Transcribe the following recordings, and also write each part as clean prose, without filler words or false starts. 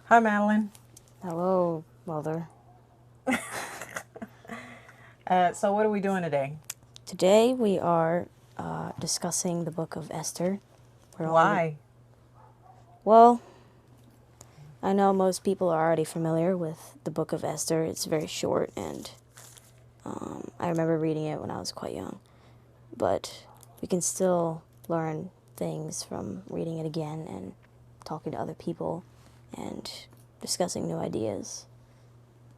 Hi, Madeline. Hello, Mother. So what are we doing today? Today we are discussing the book of Esther. Why? Well, I know most people are already familiar with the book of Esther. It's very short, and I remember reading it when I was quite young. But we can still learn things from reading it again and talking to other people and discussing new ideas,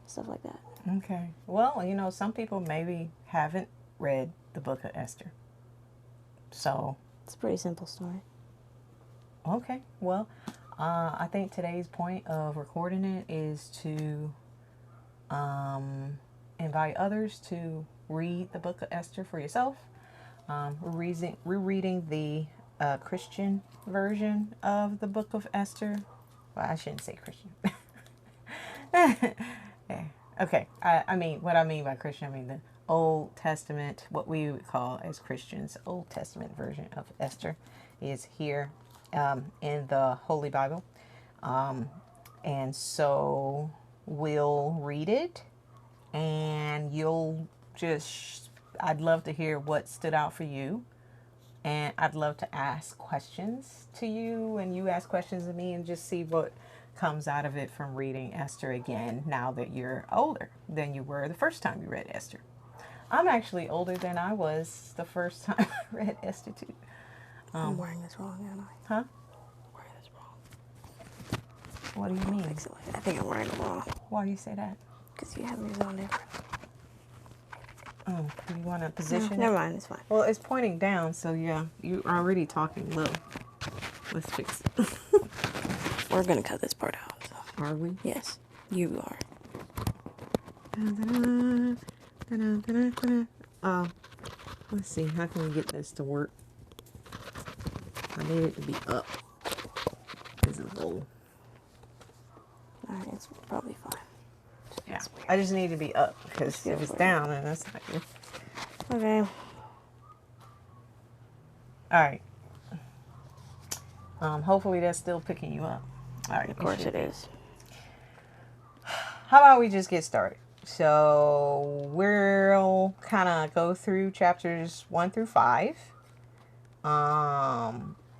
stuff like that. Okay. Well, some people maybe haven't read the book of Esther. So, It's a pretty simple story. okay. Well, I think today's point of recording it is to invite others to read the book of Esther for yourself. We're reading the Christian version of the book of Esther. Well, I shouldn't say Christian. Yeah. Okay. I mean, what I mean by Christian, I mean the Old Testament, what we would call as Christians, Old Testament version of Esther is here in the Holy Bible. And so we'll read it and I'd love to hear what stood out for you. And I'd love to ask questions to you and you ask questions to me and just see what comes out of it from reading Esther again now that you're older than you were the first time you read Esther. I'm actually older than I was the first time I read Esther too. I'm wearing this wrong, am I? Huh? I'm wearing this wrong. What do you mean? I think I'm wearing it wrong. Why do you say that? Because you have yours on different. Oh, do you want to position it? Never mind, it's fine. Well, it's pointing down, so yeah, you're already talking low. Let's fix it. We're going to cut this part out. So. Are we? Yes, you are. Let's see. How can we get this to work? I need it to be up. This is low. Alright, it's probably fine. Yeah. I just need it to be up because if it's down, then that's not good. Okay. All right. Hopefully that's still picking you up. All right. Of course it is. How about we just get started? So we'll kind of go through chapters 1 through 5.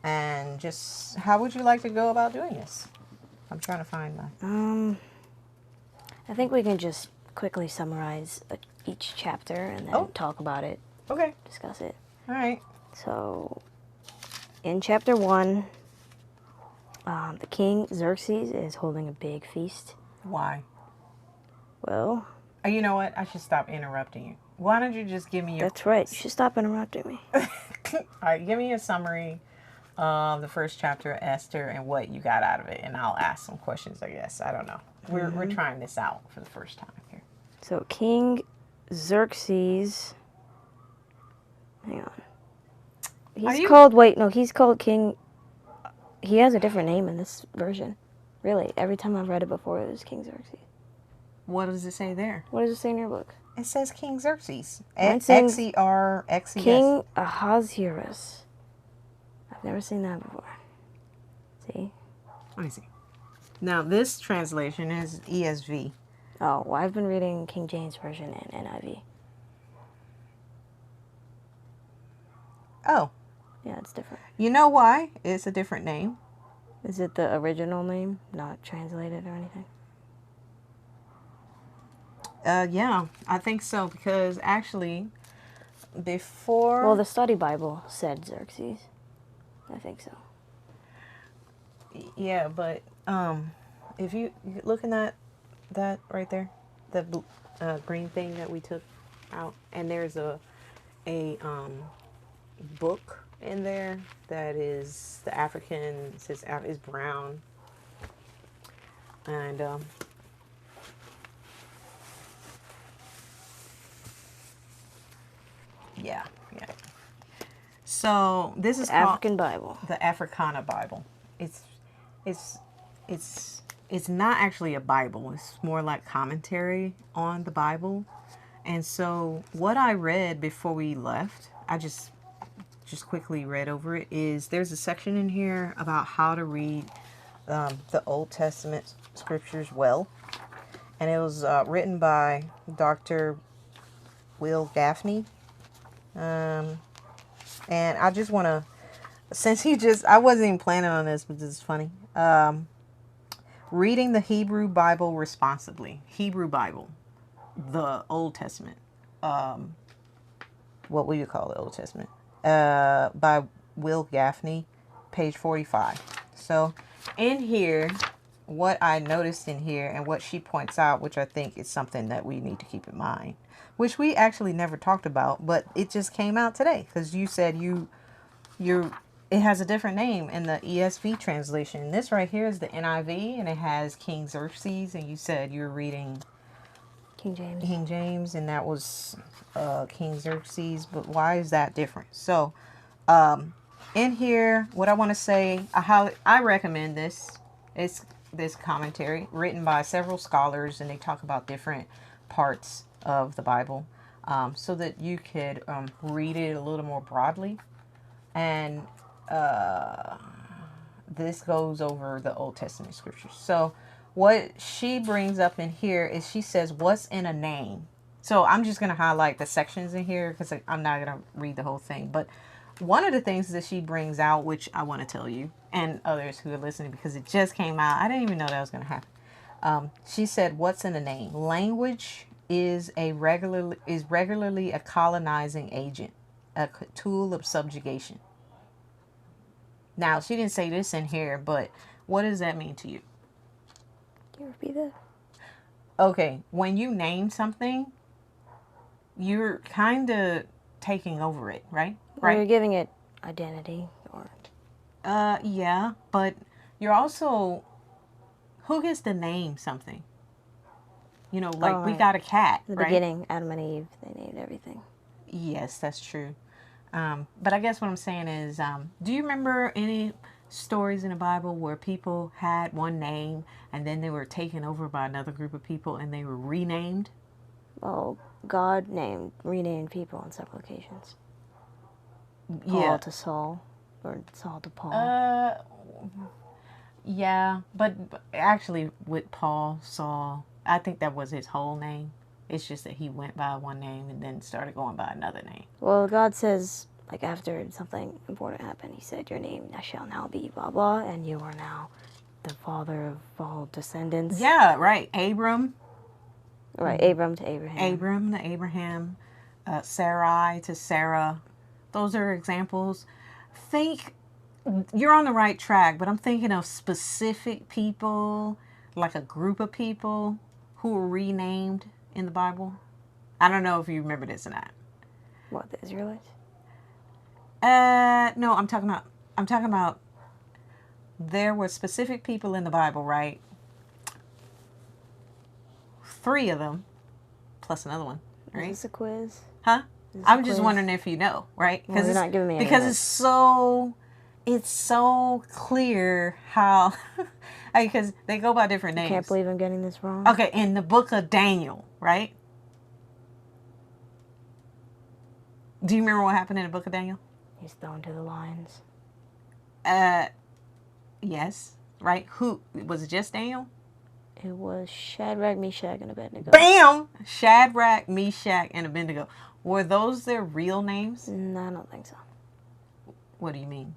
And just how would you like to go about doing this? I'm trying to find my. I think we can just quickly summarize each chapter and then talk about it. Okay. Discuss it. All right. So, in chapter 1, the King Xerxes is holding a big feast. Why? Well, you know what? I should stop interrupting you. Why don't you just give me your... That's right. You should stop interrupting me. All right. Give me a summary of the first chapter of Esther and what you got out of it. And I'll ask some questions, I guess. I don't know. We're trying this out for the first time here. So, King Xerxes... Hang on. He's called King... He has a different name in this version. Really. Every time I've read it before, it was King Xerxes. What does it say there? What does it say in your book? It says King Xerxes. X-E-R-X-E-S. King Ahasuerus. I've never seen that before. See? Let me see. Now, this translation is ESV. Oh, well, I've been reading King James Version and NIV. Oh. Yeah, it's different. You know why it's a different name? Is it the original name, not translated or anything? Yeah, I think so, because actually, before... Well, the study Bible said Xerxes. I think so. Yeah, but if you're looking at that right there, the green thing that we took out, and there's a book in there that is the African, is brown, and yeah. So this is African Bible. The Africana Bible. It's not actually a Bible. It's more like commentary on the Bible. And so what I read before we left, I just quickly read over it, is there's a section in here about how to read the Old Testament scriptures well. And it was written by Dr. Will Gaffney. And I just want to, since I wasn't even planning on this, but this is funny. Reading the Hebrew Bible responsibly. Hebrew Bible, the Old Testament. What would you call the Old Testament? By Will Gaffney, page 45. So in here, what I noticed in here and what she points out, which I think is something that we need to keep in mind, which we actually never talked about, but it just came out today because you said it has a different name in the ESV translation. This right here is the NIV, and it has King Xerxes, and you said you're reading King James. King James, and that was King Xerxes. But why is that different? So, in here, what I want to say, how I recommend this. It's this commentary written by several scholars, and they talk about different parts of the Bible, so that you could read it a little more broadly. And this goes over the Old Testament scriptures. So what she brings up in here is she says, what's in a name? So I'm just going to highlight the sections in here because I'm not going to read the whole thing. But one of the things that she brings out, which I want to tell you and others who are listening because it just came out. I didn't even know that was going to happen. She said, what's in a name? Language is regularly a colonizing agent, a tool of subjugation. Now, she didn't say this in here, but what does that mean to you? Can you repeat that? Okay, when you name something, you're kind of taking over it, right? Or you're giving it identity, or... Yeah, but you're also... Who gets to name something? You know, like we got a cat, in the right? beginning, Adam and Eve, they named everything. Yes, that's true. But I guess what I'm saying is, do you remember any stories in the Bible where people had one name and then they were taken over by another group of people and they were renamed? Well, God renamed people on several occasions. Yeah. Paul to Saul, or Saul to Paul. Yeah, but actually with Paul, Saul, I think that was his whole name. It's just that he went by one name and then started going by another name. Well, God says, like, after something important happened, he said, your name shall now be blah, blah, and you are now the father of all descendants. Yeah, right. Abram. Right, Abram to Abraham. Abram to Abraham. Sarai to Sarah. Those are examples. You're on the right track, but I'm thinking of specific people, like a group of people who were renamed in the Bible. I don't know if you remember this or not. What, the Israelites? No, I'm talking about there were specific people in the Bible, right? 3 of them, plus another one, right? Is this a quiz? Huh? I'm just wondering if you know, right? Well, you're not giving me any because hints. it's so clear how, because they go by different names. I can't believe I'm getting this wrong. Okay, in the book of Daniel, right? Do you remember what happened in the book of Daniel? He's thrown to the lions. Yes, right? Who, was it just Daniel? It was Shadrach, Meshach, and Abednego. Bam! Shadrach, Meshach, and Abednego. Were those their real names? No, I don't think so. What do you mean?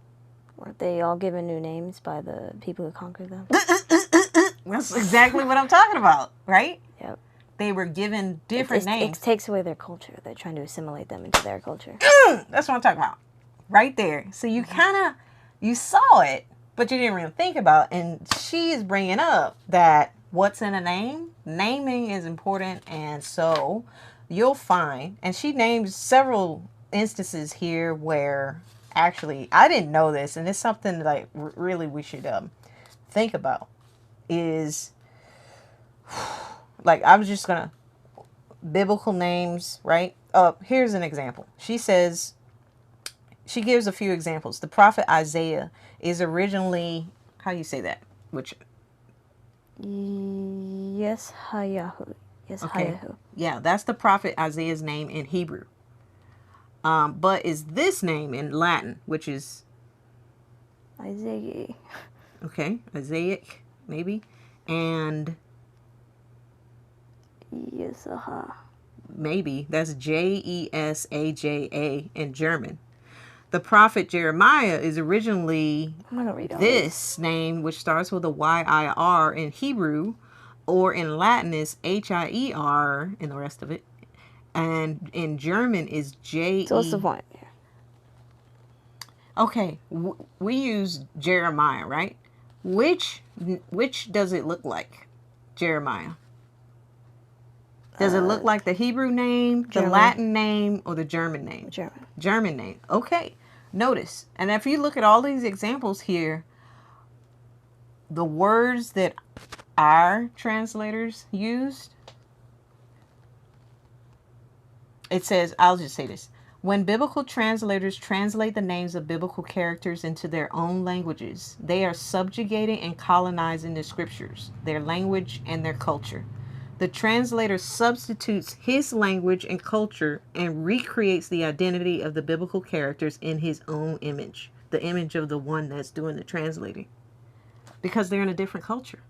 Weren't they all given new names by the people who conquered them? That's exactly what I'm talking about, right? Yep. They were given different names. It takes away their culture. They're trying to assimilate them into their culture. That's what I'm talking about. Right there. So you you saw it, but you didn't really think about it. And she is bringing up that what's in a name? Naming is important. And so you'll find, and she names several instances here where actually, I didn't know this, and it's something that really we should think about, is like, I was just gonna, biblical names, right? Here's an example. She says, she gives a few examples. The prophet Isaiah is originally, how do you say that? Which? Yes, Hayahu. Yes, Okay. Hayahu. Yeah, that's the prophet Isaiah's name in Hebrew. But is this name in Latin, which is Isaiah. Okay, Isaiah, maybe. And Yesaja. maybe that's Jesaja in German. The prophet Jeremiah is originally I'm gonna read all this name, which starts with a YIR in Hebrew, or in Latin is HIER, and the rest of it. And in German is JE. So what's the point? Okay, we use Jeremiah, right? Which does it look like? Jeremiah. Does it look like the Hebrew name, German. the Latin name, or the German name? German. German name. Okay. Notice, and if you look at all these examples here, the words that our translators used, it says, I'll just say this. When biblical translators translate the names of biblical characters into their own languages, they are subjugating and colonizing the scriptures, their language, and their culture. The translator substitutes his language and culture and recreates the identity of the biblical characters in his own image, the image of the one that's doing the translating. Because they're in a different culture.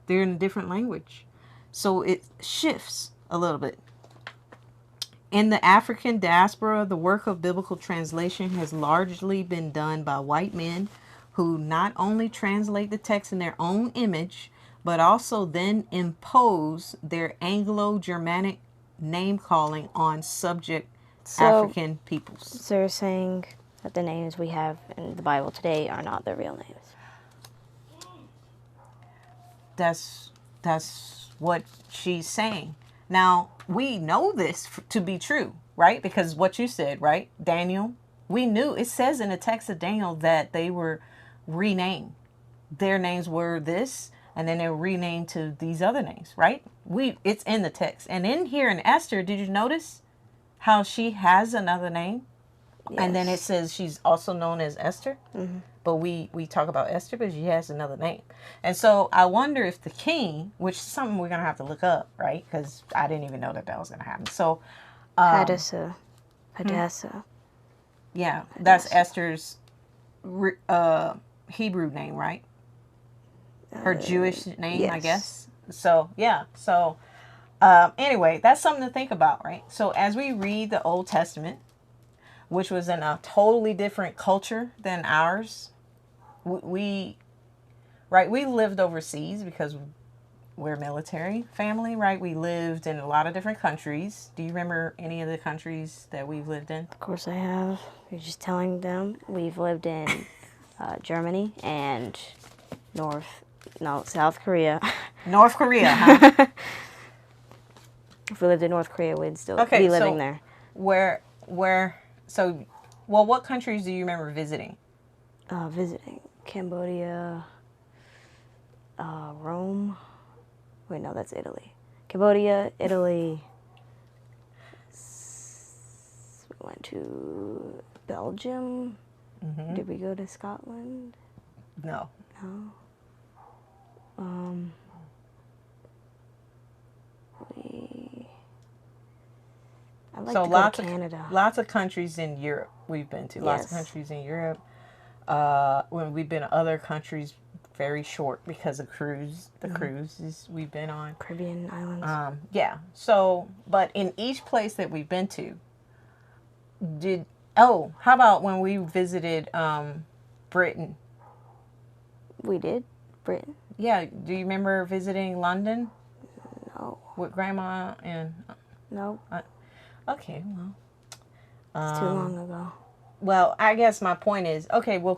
They're in a different language. So it shifts a little bit. In the African diaspora, the work of biblical translation has largely been done by white men who not only translate the text in their own image, but also then impose their Anglo-Germanic name-calling on subject African peoples. So you're saying that the names we have in the Bible today are not their real names? That's what she's saying. Now, we know this to be true, right? Because what you said, right? Daniel, we knew, it says in the text of Daniel that they were renamed. Their names were this, and then they were renamed to these other names, right? It's in the text. And in here in Esther, did you notice how she has another name? Yes. And then it says she's also known as Esther. Mm-hmm. But we talk about Esther, but she has another name. And so I wonder if the king, which is something we're going to have to look up, right? Because I didn't even know that was going to happen. So Hadassah. Yeah, that's Esther's Hebrew name, right? Her Jewish name, yes. I guess. So, yeah. So, anyway, that's something to think about, right? So, as we read the Old Testament, which was in a totally different culture than ours, we lived overseas because we're a military family, right? We lived in a lot of different countries. Do you remember any of the countries that we've lived in? Of course I have. You're just telling them. We've lived in Germany and South Korea. North Korea, huh? If we lived in North Korea, we'd still be living there. What countries do you remember visiting? Visiting Cambodia, Rome. Wait, no, that's Italy. Cambodia, Italy. We went to Belgium. Mm-hmm. Did we go to Scotland? No. No. I'd like to go to Canada. Lots of countries in Europe we've been to. Lots of countries in Europe. When we've been to other countries, very short because of cruises we've been on. Caribbean islands. Yeah. So, but in each place that we've been to, how about when we visited Britain? We did? Britain? Yeah. Do you remember visiting London? No. With Grandma and... No. Okay, well. It's too long ago. Well, I guess my point is,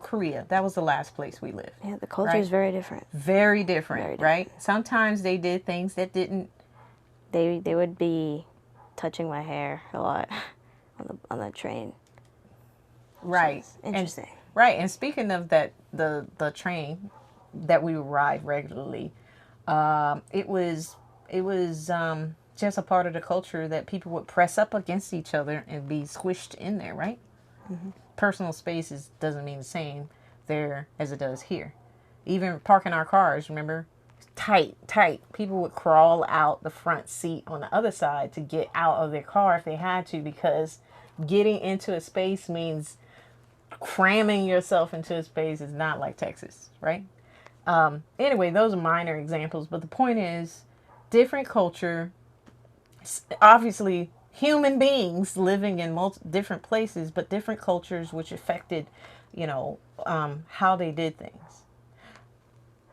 Korea. That was the last place we lived. Yeah, the culture is very different. Very different, right? Sometimes they did things that didn't... They would be touching my hair a lot on the train. Right. Interesting. And speaking of that, the train that we would ride regularly, it was just a part of the culture that people would press up against each other and be squished in there, right? Mm-hmm. Personal space doesn't mean the same there as it does here. Even parking our cars, remember? Tight. People would crawl out the front seat on the other side to get out of their car if they had to, because getting into a space means cramming yourself into a space is not like Texas, right? Anyway, those are minor examples, but the point is, different culture, obviously human beings living in different places, but different cultures which affected, you know, how they did things.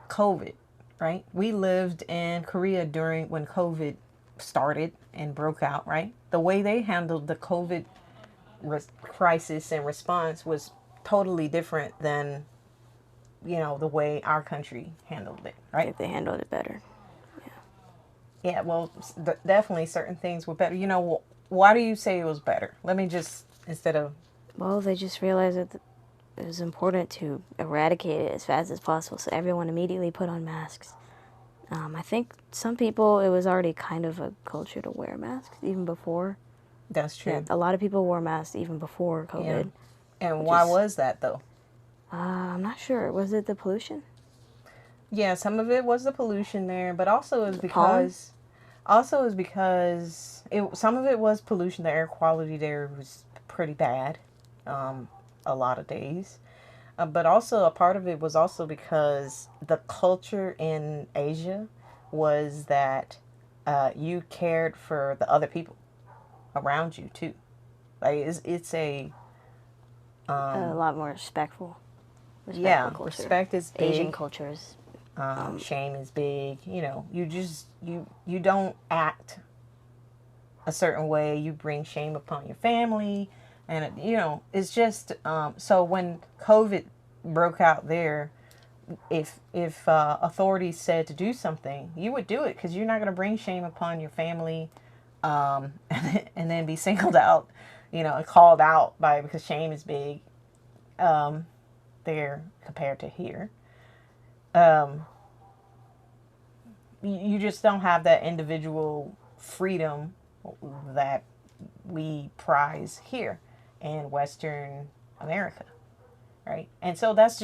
COVID, right? We lived in Korea during when COVID started and broke out, right? The way they handled the COVID crisis and response was totally different than, the way our country handled it, I right? think they handled it better. Yeah, well, definitely certain things were better. Why do you say it was better? Let me just, instead of, Well, they just realized that it was important to eradicate it as fast as possible, so everyone immediately put on masks. I think some people, it was already kind of a culture to wear masks even before. that's Yeah, true. a lot of people wore masks even before Yeah. COVID, And which why is, was that though? I'm not sure. Was it the pollution? Yeah, some of it was the pollution there, but also is The pollen? because, some of it was pollution. The air quality there was pretty bad, um, a lot of days. But also a part of it was also because the culture in Asia was that you cared for the other people around you too. Like it's a A um, lot more respectful yeah, culture. respect is Asian big. cultures. Shame is big. You just you don't act a certain way. You bring shame upon your family, and it's just so when COVID broke out there, if authorities said to do something, you would do it because you're not going to bring shame upon your family, and then be singled out, and called out by because shame is big there compared to here. Um, you just don't have that individual freedom that we prize here in Western America, right? And so that's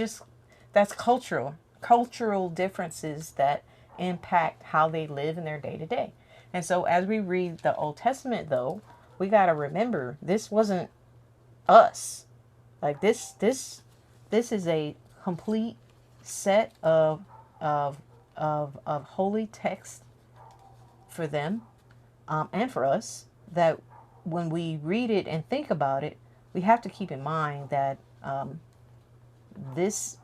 cultural differences that impact how they live in their day to day. And so as we read the Old Testament, though, we got to remember this wasn't us. Like this is a complete set of of holy text for them, and for us, that when we read it and think about it, we have to keep in mind that this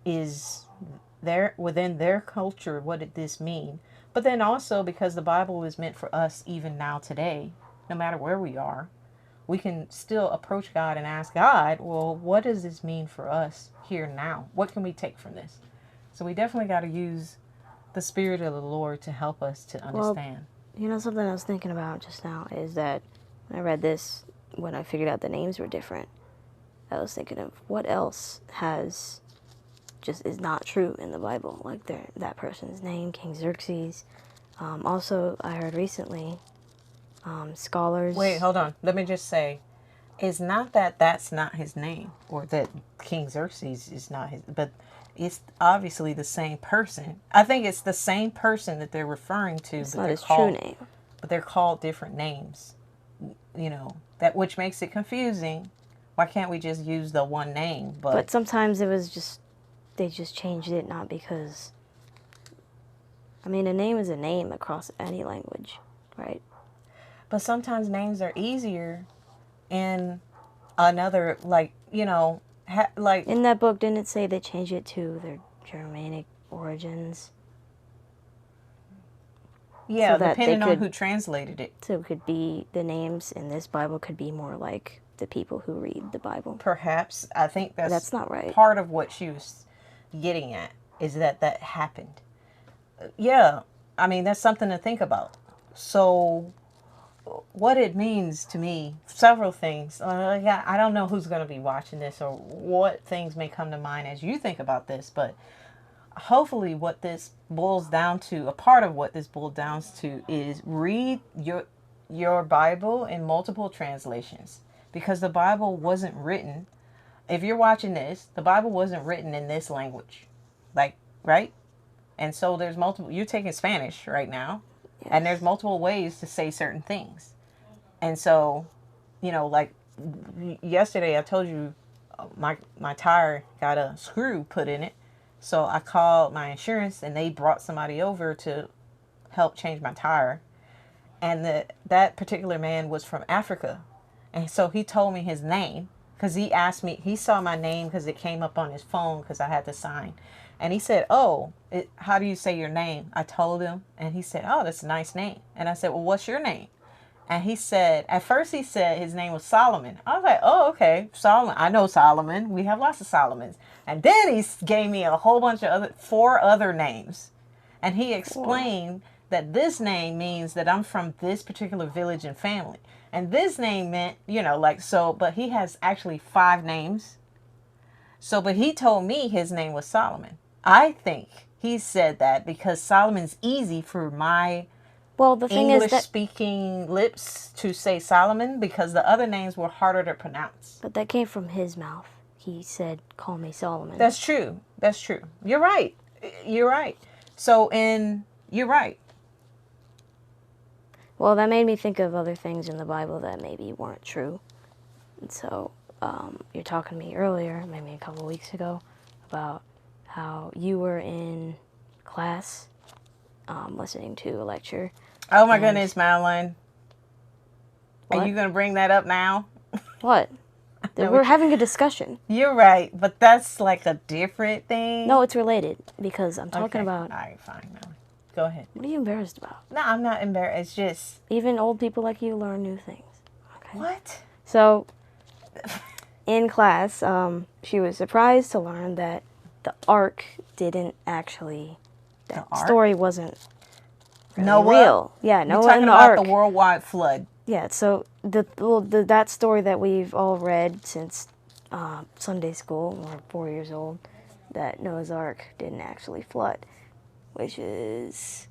is their within their culture. What did this mean? But then also because the Bible is meant for us even now today, no matter where we are, we can still approach God and ask God, well, what does this mean for us here now? What can we take from this? So we definitely got to use the Spirit of the Lord to help us to Well, understand. something I was thinking about just now is that when I read this, when I figured out the names were different, I was thinking of what else just is not true in the Bible. Like that person's name, King Xerxes. Also, I heard recently, scholars. Wait, hold on. Let me just say, it's not that that's not his name or that King Xerxes is not his, but it's obviously the same person. I think it's the same person that they're referring to, It's but not his true name. they're called different names. That which makes it confusing. Why can't we just use the one name? But sometimes it was just, they just changed it, not because, I mean, a name is a name across any language, right? But sometimes names are easier in another, like, like, In that book, didn't it say they changed it to their Germanic origins? yeah, So that they depending on could, who translated it. so it could be, the names in this Bible could be more like the people who read the Bible. Perhaps. I think But that's that's not right. part of what she was getting at, is that happened. Yeah, I mean, that's something to think about. So, what it means to me, several things. Yeah, I don't know who's going to be watching this or what things may come to mind as you think about this, but hopefully what this boils down to, a part of what this boils down to, is read your Bible in multiple translations, because the Bible wasn't written, if you're watching this, the Bible wasn't written in this language. Like, right? And so there's multiple, you're taking Spanish right now, and there's Yes. multiple ways to say certain things. And so, like yesterday I told you, my tire got a screw put in it. So I called my insurance and they brought somebody over to help change my tire. And that particular man was from Africa. And so he told me his name because he asked me, he saw my name because it came up on his phone because I had to sign. And he said, "Oh, how do you say your name?" I told him, and he said, "Oh, that's a nice name." And I said, "Well, what's your name?" And he said, at first he said his name was Solomon. I was like, "Oh, okay, Solomon. I know Solomon. We have lots of Solomons." And then he gave me a whole bunch of four other names. And he explained that this name means that I'm from this particular village and family. And this name meant, like, so, but he has actually 5 names. So, but he told me his name was Solomon. I think he said that because Solomon's easy for my Well, the thing is English that, speaking lips to say Solomon because the other names were harder to pronounce. but that came from his mouth. He said, "Call me Solomon." That's true. That's true. You're right. You're right. So, you're right. Well, that made me think of other things in the Bible that maybe weren't true. And so, you're talking to me earlier, maybe a couple weeks ago, about how you were in class listening to a lecture. Oh my goodness, Madeline. What? Are you going to bring that up now? What? We're having a discussion. You're right, but that's like a different thing. No, it's related because I'm talking about. All right, fine. No. Go ahead. What are you embarrassed about? No, I'm not embarrassed. It's just. Even old people like you learn new things. Okay. What? So, in class, she was surprised to learn that the ark didn't actually. That story wasn't really real. Yeah, Noah talking and the about ark. the worldwide flood. Yeah, so that story that we've all read since Sunday school, when we're 4 years old, that Noah's Ark didn't actually flood, which is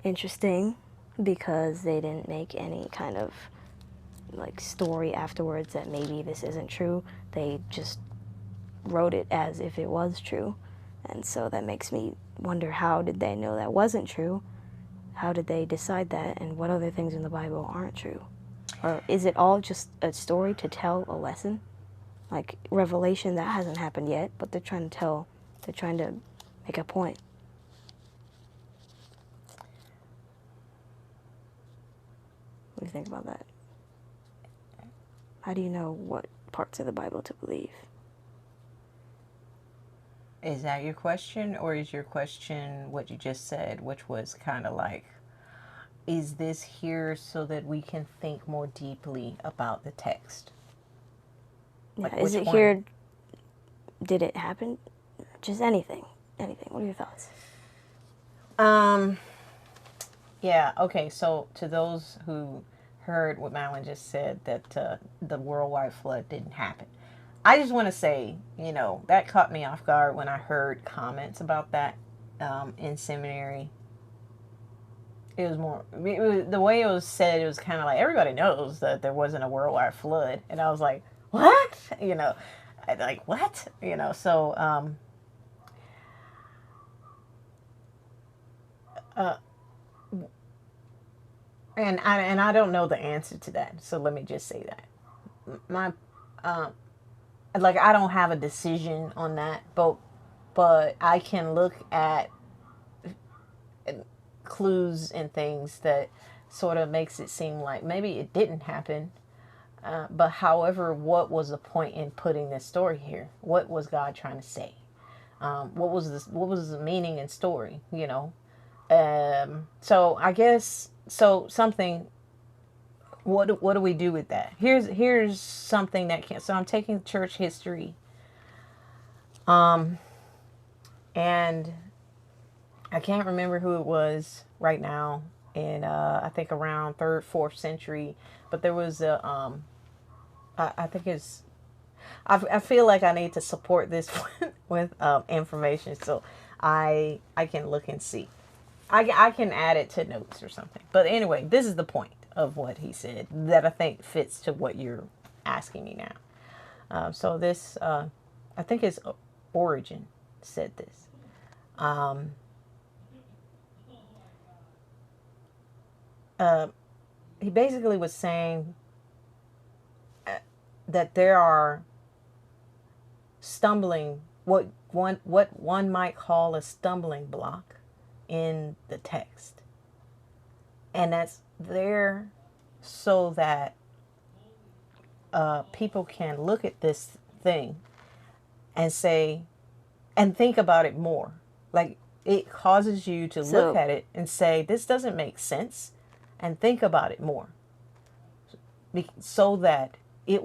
interesting because they didn't make any kind of like story afterwards that maybe this isn't true. They just wrote it as if it was true, and so that makes me wonder, how did they know that wasn't true? How did they decide that, and what other things in the Bible aren't true? Or is it all just a story to tell a lesson? Like Revelation, that hasn't happened yet, but they're trying to make a point. What do you think about that? How do you know what parts of the Bible to believe? Is that your question, or is your question what you just said, which was kind of like, is this here so that we can think more deeply about the text? Yeah, is it here? Did it happen? Just anything. Anything. What are your thoughts? Yeah, okay, so to those who heard what Madeline just said, that the worldwide flood didn't happen, I just want to say, that caught me off guard when I heard comments about that in seminary. It was the way it was said, it was kind of like, everybody knows that there wasn't a worldwide flood. And I was like, what? Like, what? So, and I don't know the answer to that. So let me just say that. I don't have a decision on that, but I can look at clues and things that sort of makes it seem like maybe it didn't happen. But however, what was the point in putting this story here? What was God trying to say? What was the meaning and story? So I guess something. What do we do with that? Here's something that can. So I'm taking church history. And I can't remember who it was right now, in I think around 3rd, 4th century. But there was I think it's. I feel like I need to support this with information, so I can look and see. I can add it to notes or something. But anyway, this is the point of what he said that I think fits to what you're asking me now. So this, I think his Origin said this. He basically was saying that there are stumbling, what one might call a stumbling block in the text. And that's there so that people can look at this thing and say, and think about it more. Like, it causes you to look at it and say, this doesn't make sense, and think about it more. So that you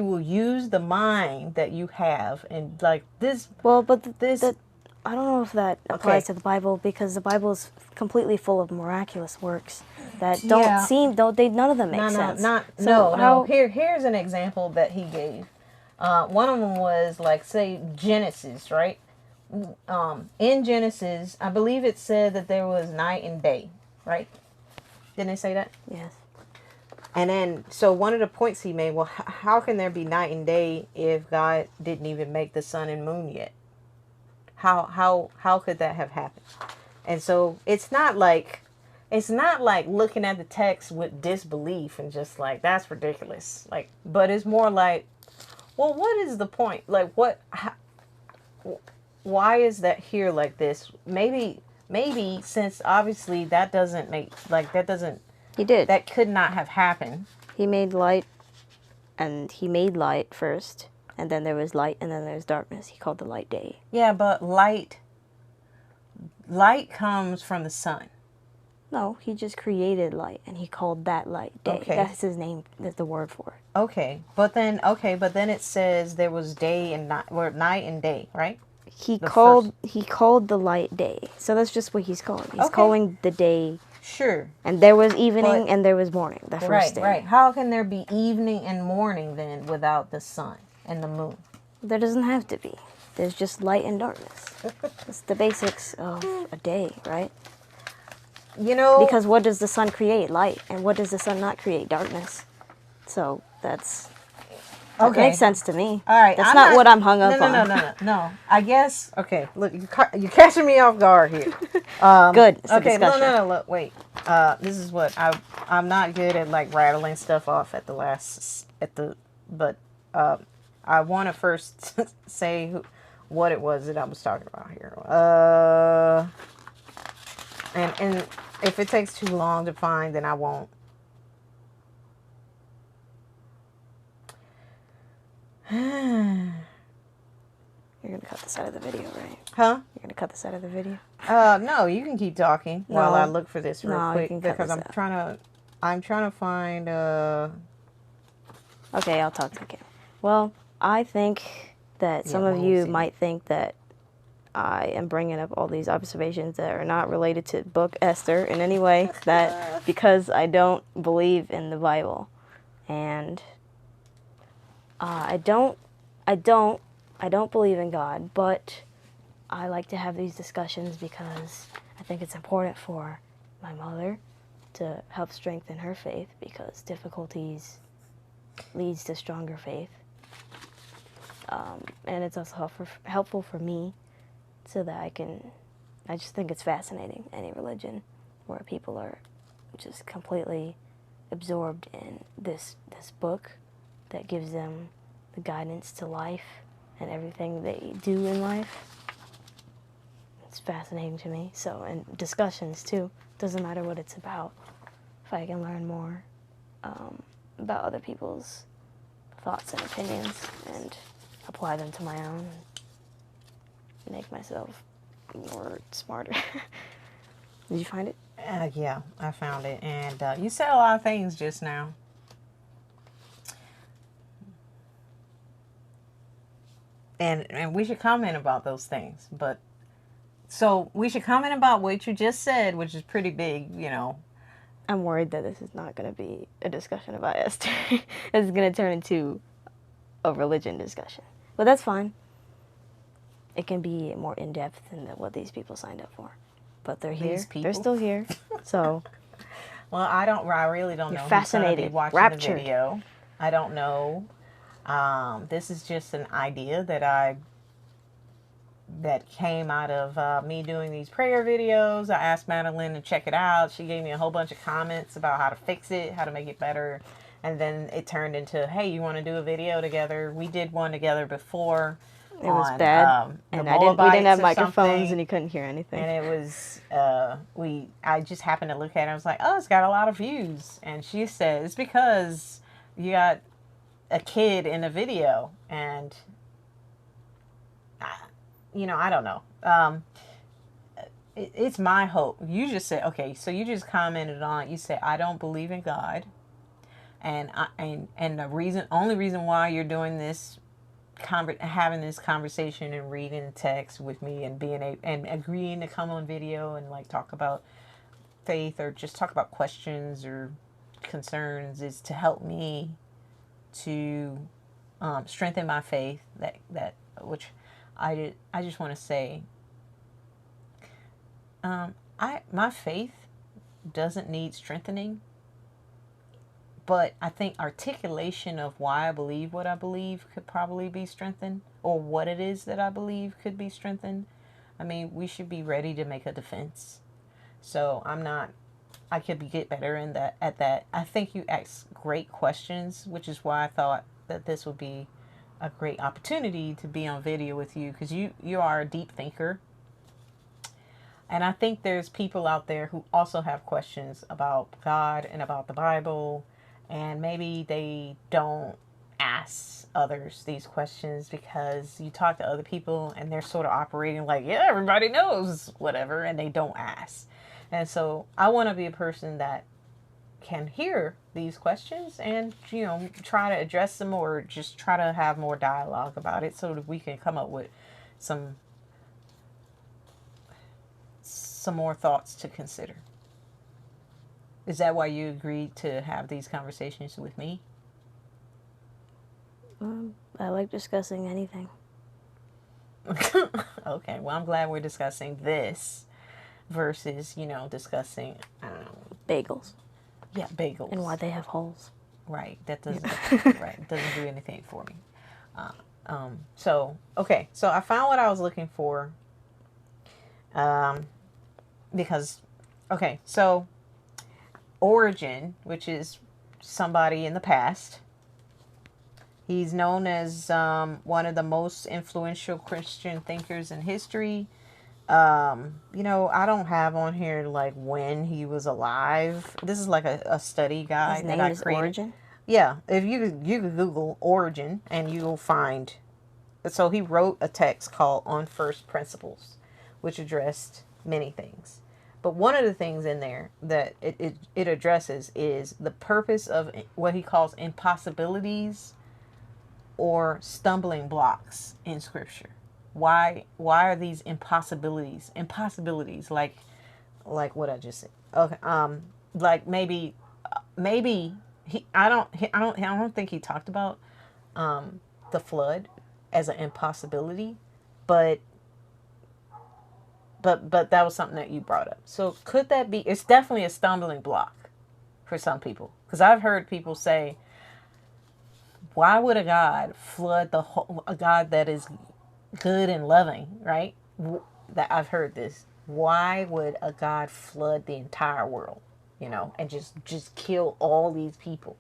will use the mind that you have, and like this. Well, but I don't know if that applies to the Bible, because the Bible is completely full of miraculous works that don't seem, none of them make sense. No. Here's an example that he gave. One of them was like, say, Genesis, right? In Genesis, I believe it said that there was night and day, right? Didn't it say that? Yes. And then, so one of the points he made, well, how can there be night and day if God didn't even make the sun and moon yet? How could that have happened? And so it's not like looking at the text with disbelief and just like, that's ridiculous. Like, but it's more like, well, what is the point? Like, why is that here like this? Maybe since obviously that doesn't make, like, that doesn't, He did. that could not have happened. He made light, and he made light first, and then there was light, and then there was darkness. He called the light day. Yeah, but light comes from the sun. No, he just created light, and he called that light day. Okay. That's his name. That's the word for it. Okay, but then it says there was day and night, or night and day, right? He called the light day. So that's just what he's calling. He's calling the day. Sure. And there was evening and there was morning. The first day. Right. How can there be evening and morning then without the sun and the moon? There doesn't have to be. There's just light and darkness. It's the basics of a day, right? You know, because what does the sun create? Light. And what does the sun not create? Darkness. So that makes sense to me. All right. That's not what I'm hung up on. No. I guess, okay, look, you're catching me off guard here. Good. It's okay, no, look, wait. This is what I'm not good at, like, rattling stuff off but I want to first say what it was that I was talking about here. And if it takes too long to find, then I won't. You're going to cut this out of the video, right? Huh? You're going to cut this out of the video? No, you can keep talking while I look for this real quick, because I'm trying to find Okay, I'll talk to the camera. Well, I think that some of you might think that I am bringing up all these observations that are not related to book Esther in any way, that because I don't believe in the Bible. And I don't believe in God, but I like to have these discussions because I think it's important for my mother to help strengthen her faith, because difficulties leads to stronger faith. And it's also helpful for me, so that I just think it's fascinating, any religion where people are just completely absorbed in this book that gives them the guidance to life and everything they do in life. It's fascinating to me. So, and discussions too. Doesn't matter what it's about. If I can learn more about other people's thoughts and opinions and apply them to my own, and make myself more smarter. Did you find it? Yeah, I found it. And you said a lot of things just now. And we should comment about those things. But so we should comment about what you just said, which is pretty big, you know. I'm worried that this is not going to be a discussion about Esther. It's going to turn into a religion discussion. But that's fine. It can be more in-depth than what these people signed up for. But they're here. They're still here. So. Well, I really don't know. Fascinated. Who's watching Raptured. the video. I don't know. This is just an idea that came out of me doing these prayer videos. I asked Madeline to check it out. She gave me a whole bunch of comments about how to fix it, how to make it better. And then it turned into, hey, you want to do a video together? We did one together before It was on bad, the and we didn't Moabites have or microphones, and something. you couldn't hear anything. And it was, I just happened to look at it. I was like, oh, it's got a lot of views. And she said, it's because you got a kid in a video. And, I don't know. It's my hope. You just said, okay, so you just commented on, you said, I don't believe in God. And the only reason why you're doing this, having this conversation and reading the text with me and and agreeing to come on video and like talk about faith or just talk about questions or concerns is to help me to strengthen my faith. That which I just want to say, my faith doesn't need strengthening, but I think articulation of why I believe what I believe could probably be strengthened, or what it is that I believe could be strengthened. I mean, we should be ready to make a defense. So I could get better in that at that. I think you ask great questions, which is why I thought that this would be a great opportunity to be on video with you, because you are a deep thinker. And I think there's people out there who also have questions about God and about the Bible, and maybe they don't ask others these questions because you talk to other people and they're sort of operating like, yeah, everybody knows whatever, and they don't ask. And so I want to be a person that can hear these questions and, try to address them or just try to have more dialogue about it so that we can come up with some more thoughts to consider. Is that why you agreed to have these conversations with me? I like discussing anything. Okay, well, I'm glad we're discussing this versus, discussing, I don't know. Bagels. Yeah, bagels. And why they have holes. Right, that doesn't, right, doesn't do anything for me. So I found what I was looking for. Because, so Origen, which is somebody in the past, he's known as one of the most influential Christian thinkers in history. I don't have on here like when he was alive. This is like a study guide His that name I is created. Origen? Yeah, if you could Google Origen and you'll find. So he wrote a text called On First Principles, which addressed many things. But one of the things in there that it addresses is the purpose of what he calls impossibilities or stumbling blocks in Scripture. Why are these impossibilities like what I just said? Okay, like maybe I don't think he talked about the flood as an impossibility, but that was something that you brought up. So could that be? It's definitely a stumbling block for some people, because I've heard people say, "Why would a God flood a God that is good and loving?" Right? That I've heard this. Why would a God flood the entire world? And just kill all these people?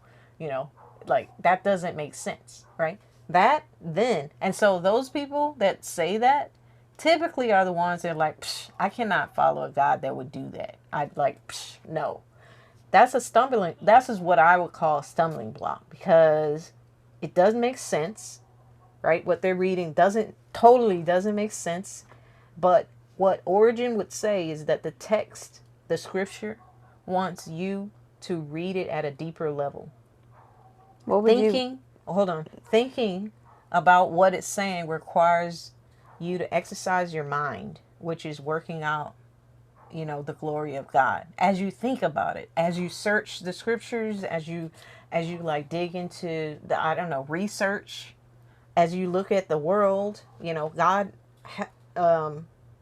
Like that doesn't make sense, right? And so those people that say that typically are the ones that are like, psh, I cannot follow a God that would do that. I'd like, psh, no. That's what I would call a stumbling block, because it doesn't make sense, right? What they're reading doesn't make sense. But what Origen would say is that the scripture, wants you to read it at a deeper level. Thinking about what it's saying requires you to exercise your mind, which is working out, the glory of God. As you think about it, as you search the scriptures, as you like dig into the, research, as you look at the world, God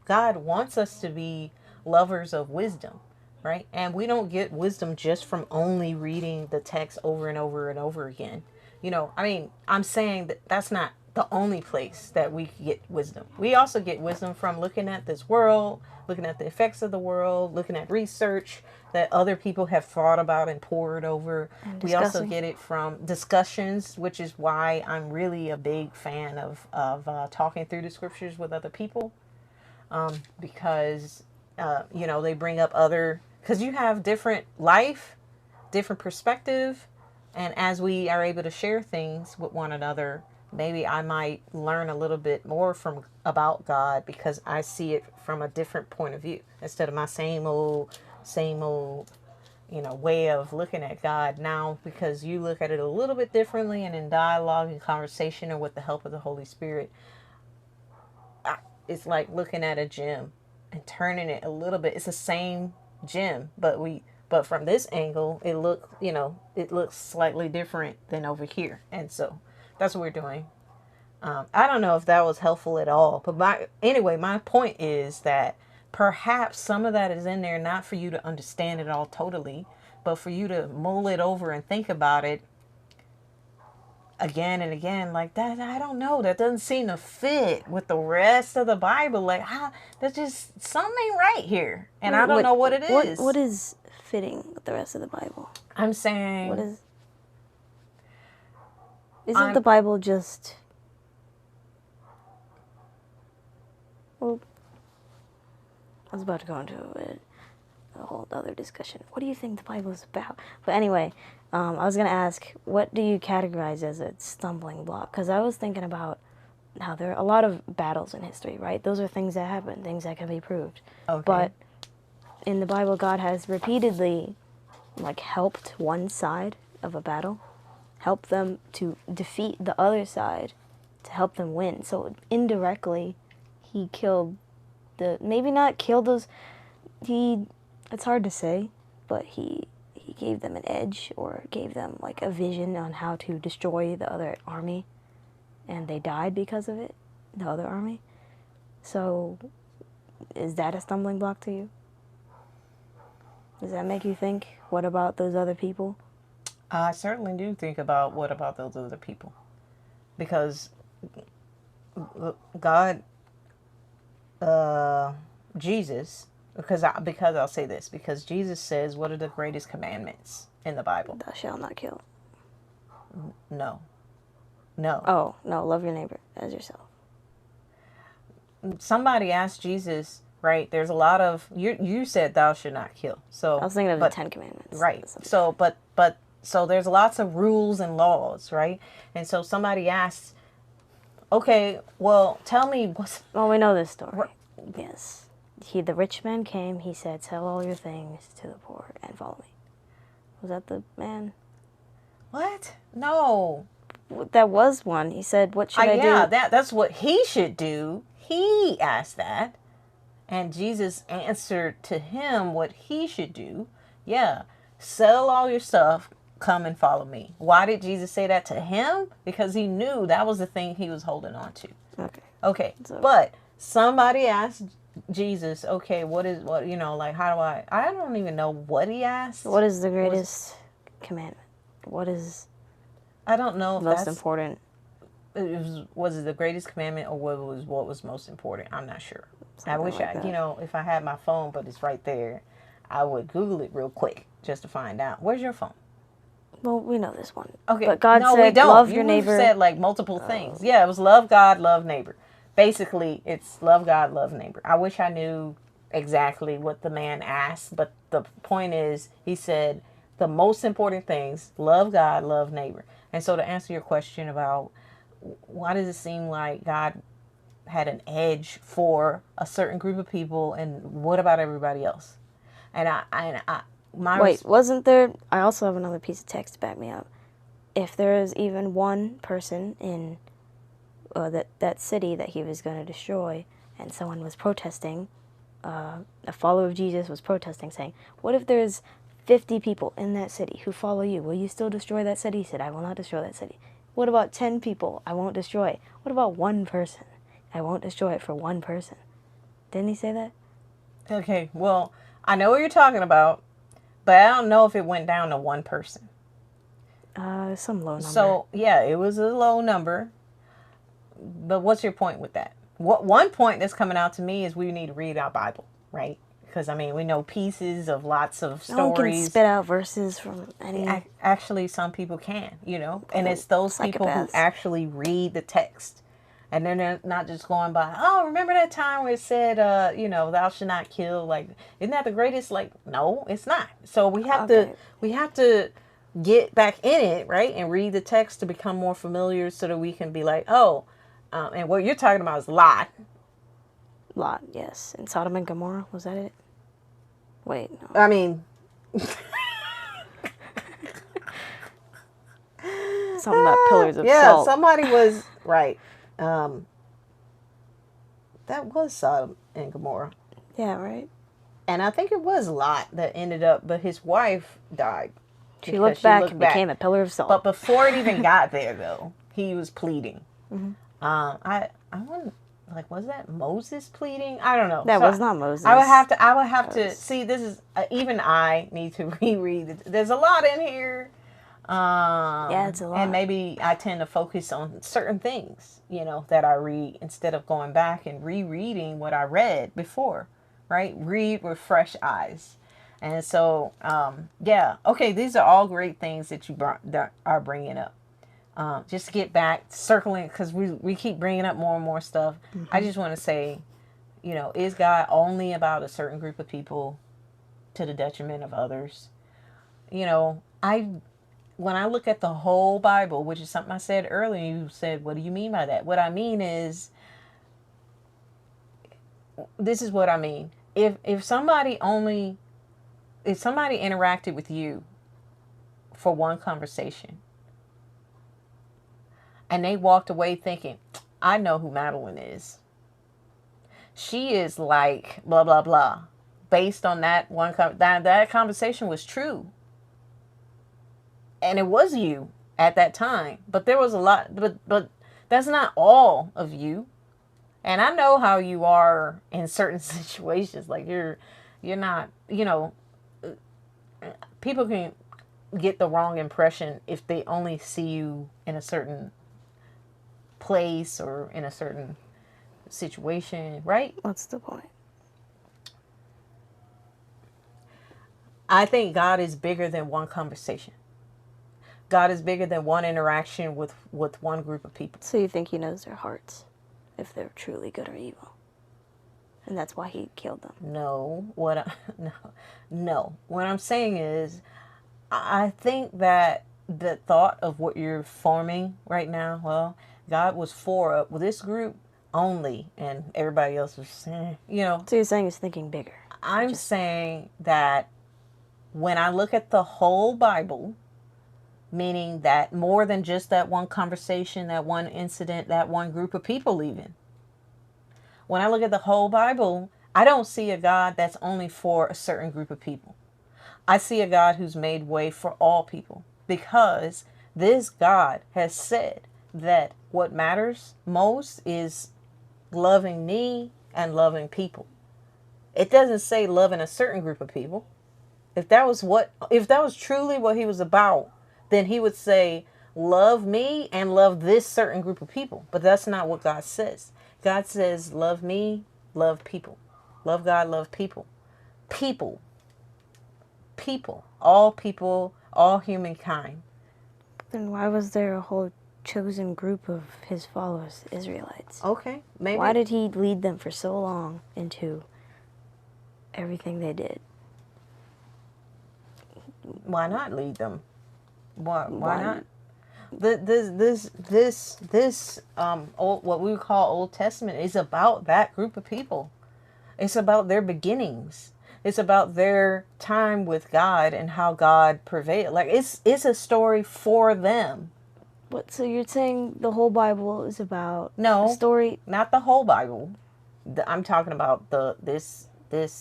wants us to be lovers of wisdom, right? And we don't get wisdom just from only reading the text over and over and over again. I'm saying that that's not the only place that we get wisdom. We also get wisdom from looking at this world, looking at the effects of the world, looking at research that other people have thought about and pored over. And We also discussing. get it from discussions, which is why I'm really a big fan of talking through the scriptures with other people, because they bring up other, because you have different life, different perspective, and as we are able to share things with one another, maybe I might learn a little bit more from about God because I see it from a different point of view instead of my same old way of looking at God now, because you look at it a little bit differently, and in dialogue and conversation and with the help of the Holy Spirit, it's like looking at a gym and turning it a little bit. It's the same gym, but from this angle, it looks slightly different than over here, and so that's what we're doing. I don't know if that was helpful at all, but my point is that perhaps some of that is in there not for you to understand it all totally, but for you to mull it over and think about it again and again, like that. I don't know, that doesn't seem to fit with the rest of the Bible. Like, there's just something right here, and I don't know what it is. What is fitting with the rest of the Bible? I'm saying, What is? Isn't the Bible just? Well, I was about to go into a whole other discussion. What do you think the Bible is about? But anyway, I was going to ask, what do you categorize as a stumbling block? Because I was thinking about how there are a lot of battles in history, right? Those are things that happen, things that can be proved. Okay. But in the Bible, God has repeatedly, helped one side of a battle, helped them to defeat the other side, to help them win. So indirectly, he killed maybe not killed those, it's hard to say, but he gave them an edge, or gave them a vision on how to destroy the other army, and they died because of it, the other army. So is that a stumbling block to you? Does that make you think, what about those other people? I certainly do think about what about those other people, because God, Jesus, because I'll say this, because Jesus says, what are the greatest commandments in the Bible? Thou shalt not kill. No. Oh, no, love your neighbor as yourself. Somebody asked Jesus, right? There's a lot of, you said thou should not kill. So I was thinking of the 10 Commandments. Right. So, so there's lots of rules and laws, right? And so somebody asked, okay, well, tell me what's... Well, we know this story. Yes. The rich man came, he said, sell all your things to the poor and follow me. Was that the man? What? No. That was one. He said, what should I do? Yeah, that's what he should do. He asked that. And Jesus answered to him what he should do. Yeah. Sell all your stuff, come and follow me. Why did Jesus say that to him? Because he knew that was the thing he was holding on to. Okay. So, but somebody asked Jesus, okay, how do I don't even know what he asked. What is the greatest commandment? What is... I don't know if most important. Was it the greatest commandment, or what was most important? I'm not sure. Something I wish if I had my phone, but it's right there, I would Google it real quick just to find out. Where's your phone? Well, we know this one. Okay. But God said, we don't. Love your neighbor. You said multiple things. Yeah, it was love God, love neighbor. Basically, it's love God, love neighbor. I wish I knew exactly what the man asked, but the point is, he said the most important things: love God, love neighbor. And so, to answer your question about why does it seem like God had an edge for a certain group of people, and what about everybody else? Wasn't there? I also have another piece of text to back me up. If there is even one person in that city that he was going to destroy, and someone was protesting, a follower of Jesus was protesting, saying, "What if there's 50 people in that city who follow you? Will you still destroy that city?" He said, "I will not destroy that city." What about 10 people? I won't destroy it. What about one person? I won't destroy it for one person. Didn't he say that? Okay, well, I know what you're talking about, but I don't know if it went down to one person. Some low number. So, yeah, it was a low number. but what's your point with that? What one point that's coming out to me is we need to read our Bible, right? Because I mean, we know pieces of lots of No one can stories. spit out verses from any Actually, some people can, and it's those people who psychopaths. actually read the text, and then they're not just going by. Oh, remember that time where it said, thou should not kill? Like, isn't that the greatest? Like, no, it's not. So we have to get back in it, right, and read the text to become more familiar, so that we can be like, oh, and what you're talking about is Lot. Lot, yes. And Sodom and Gomorrah, was that it? Wait, no. I mean, Something about pillars of yeah, salt. somebody was right. That was Sodom and Gomorrah. Yeah, right? And I think it was Lot that ended up, but his wife died. She looked back and became a pillar of salt. But before it even got there, though, he was pleading. Mm-hmm. I wonder, like, was that Moses pleading? I don't know. That was not Moses. I would have to see. This is even I need to reread it. There's a lot in here. Yeah, it's a lot. And maybe I tend to focus on certain things, that I read instead of going back and rereading what I read before, right? Read with fresh eyes. And so, yeah, okay, these are all great things that that are bringing up. Just to get back, circling, because we keep bringing up more and more stuff. Mm-hmm. I just want to say, is God only about a certain group of people to the detriment of others? When I look at the whole Bible, which is something I said earlier, you said, what do you mean by that? What I mean is, this is what I mean. If somebody interacted with you for one conversation and they walked away thinking, I know who Madeline is. She is like blah, blah, blah. Based on that one, that conversation was true. And it was you at that time. But there was a lot, but that's not all of you. And I know how you are in certain situations. Like you're not, people can get the wrong impression if they only see you in a certain place or in a certain situation, right? What's the point? I think God is bigger than one conversation. God is bigger than one interaction with one group of people. So you think he knows their hearts, if they're truly good or evil? And that's why he killed them? No. No. What I'm saying is, I think that the thought of what you're forming right now, well, God was for this group only, and So you're saying he's thinking bigger? I'm saying that when I look at the whole Bible, meaning that more than just that one conversation, that one incident, that one group of people even. When I look at the whole Bible, I don't see a God that's only for a certain group of people. I see a God who's made way for all people, because this God has said that what matters most is loving me and loving people. It doesn't say loving a certain group of people. If that was truly what he was about, then he would say, love me and love this certain group of people. But that's not what God says. God says, love me, love people. Love God, love people. People. All humankind. Then why was there a whole chosen group of his followers, the Israelites? Okay, maybe. Why did he lead them for so long into everything they did? Why not lead them? Why not? What we would call Old Testament is about that group of people. It's about their beginnings. It's about their time with God and how God prevailed. Like it's a story for them. What? So you're saying the whole Bible is about a story? Not the whole Bible. I'm talking about this.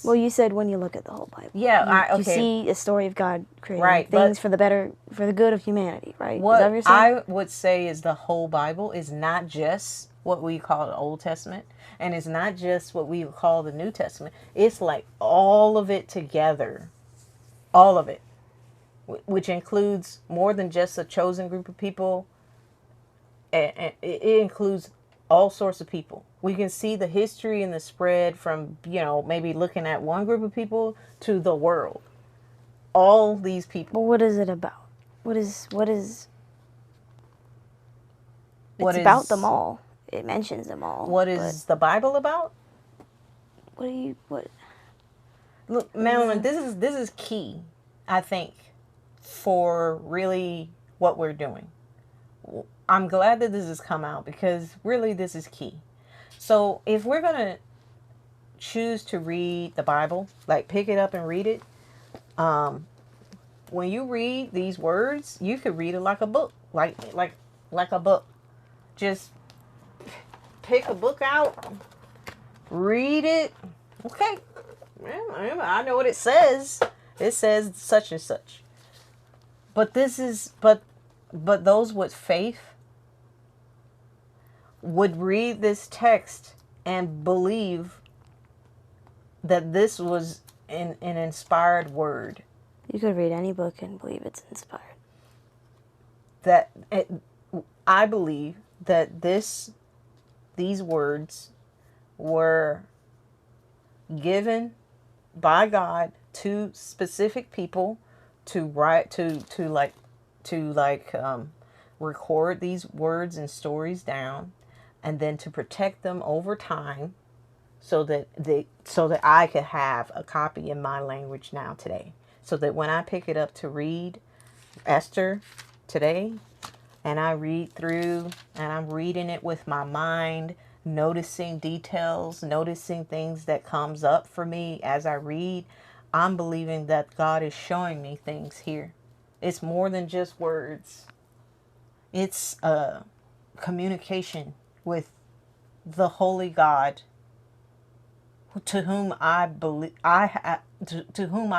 Well, you said when you look at the whole Bible. Yeah, you see a story of God creating things for the good of humanity, right? What is that what you're saying? I would say is the whole Bible is not just what we call the Old Testament, and it's not just what we call the New Testament. It's like all of it together. All of it. Which includes more than just a chosen group of people. And it includes all sorts of people. We can see the history and the spread from, maybe looking at one group of people to the world. All these But people. what is it about? It's What about them is all. It mentions them all. what But is the Bible about? what? Look, Madeline, this is key, I think, for really what we're doing. I'm glad that this has come out because really this is key. So if we're going to choose to read the Bible, like pick it up and read it, when you read these words, you could read it like a book, like a book. Just pick a book out, read it. Okay, I know what it says. It says such and such. But but those with faith would read this text and believe that this was an inspired word. You could read any book and believe it's inspired. I believe that these words were given by God to specific people to write to record these words and stories down, and then to protect them over time so that I could have a copy in my language now today, so that when I pick it up to read Esther today and I read through and I'm reading it with my mind, noticing details, noticing things that comes up for me as I read, I'm believing that God is showing me things here. It's more than just words. It's communication with the holy God to whom I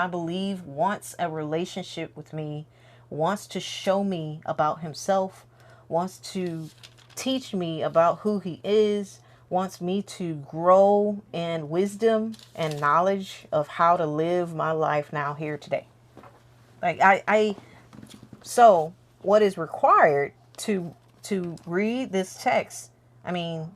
believe wants a relationship with me, wants to show me about himself, wants to teach me about who he is, wants me to grow in wisdom and knowledge of how to live my life now here today. So what is required to read this text, I'm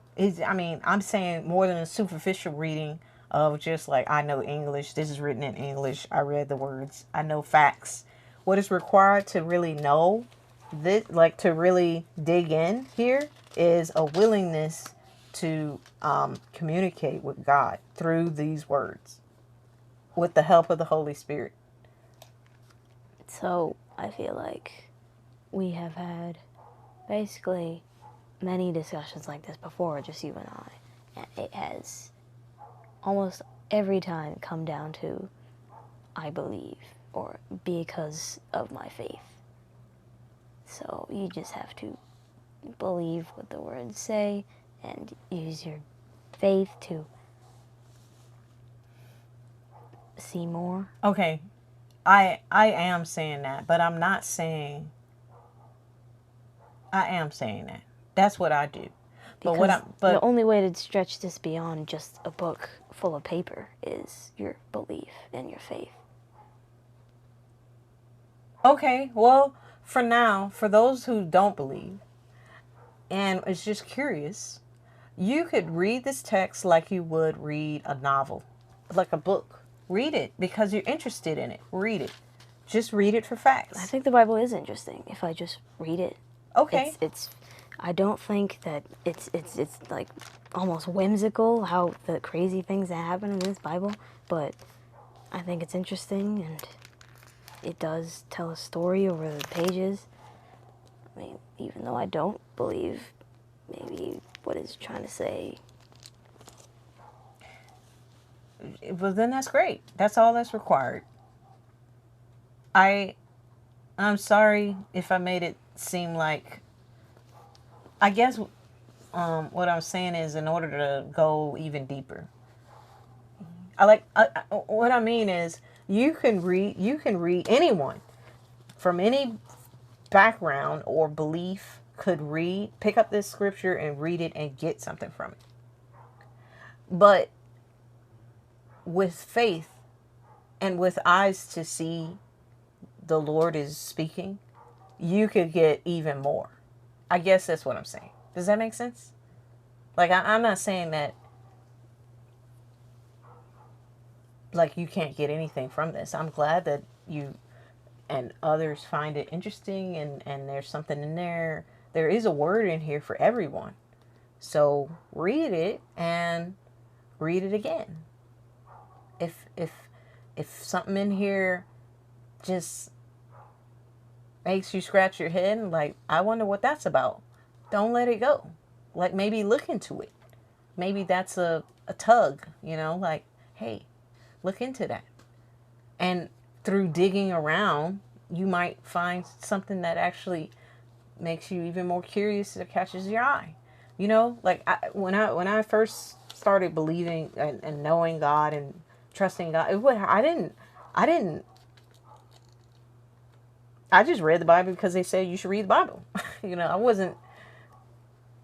saying more than a superficial reading of just like, I know English, this is written in English, I read the words, I know facts. What is required to really know this, like to really dig in here, is a willingness to communicate with God through these words with the help of the Holy Spirit. So I feel like we have had basically many discussions like this before, just you and I. And it has almost every time come down to I believe or because of my faith. So you just have to believe what the words say and use your faith to see more. Okay, I am saying that, but I'm not saying I am saying that. That's what I do. Because the only way to stretch this beyond just a book full of paper is your belief and your faith. Okay, well, for now, for those who don't believe and is just curious, you could read this text like you would read a novel, like a book. Read it because you're interested in it. Read it. Just read it for facts. I think the Bible is interesting if I just read it. Okay. It's I don't think that it's like almost whimsical how the crazy things that happen in this Bible, but I think it's interesting and it does tell a story over the pages. I mean, even though I don't believe maybe what it's trying to say. Well, then that's great. That's all that's required. I'm sorry if I made it seem like, I guess what I'm saying is, in order to go even deeper, what I mean is you can read anyone from any background or belief could pick up this scripture and read it and get something from it. But with faith and with eyes to see the Lord is speaking, you could get even more. I guess that's what I'm saying. Does that make sense? Like, I'm not saying that, like, you can't get anything from this. I'm glad that you and others find it interesting, and there's something in there. There is a word in here for everyone. So read it and read it again. If something in here just makes you scratch your head and like, I wonder what that's about, don't let it go. Like, maybe look into it. Maybe that's a tug, like, hey, look into that. And through digging around, you might find something that actually makes you even more curious, that catches your eye. Like, when I first started believing and knowing God and trusting God, I just read the Bible because they said you should read the Bible.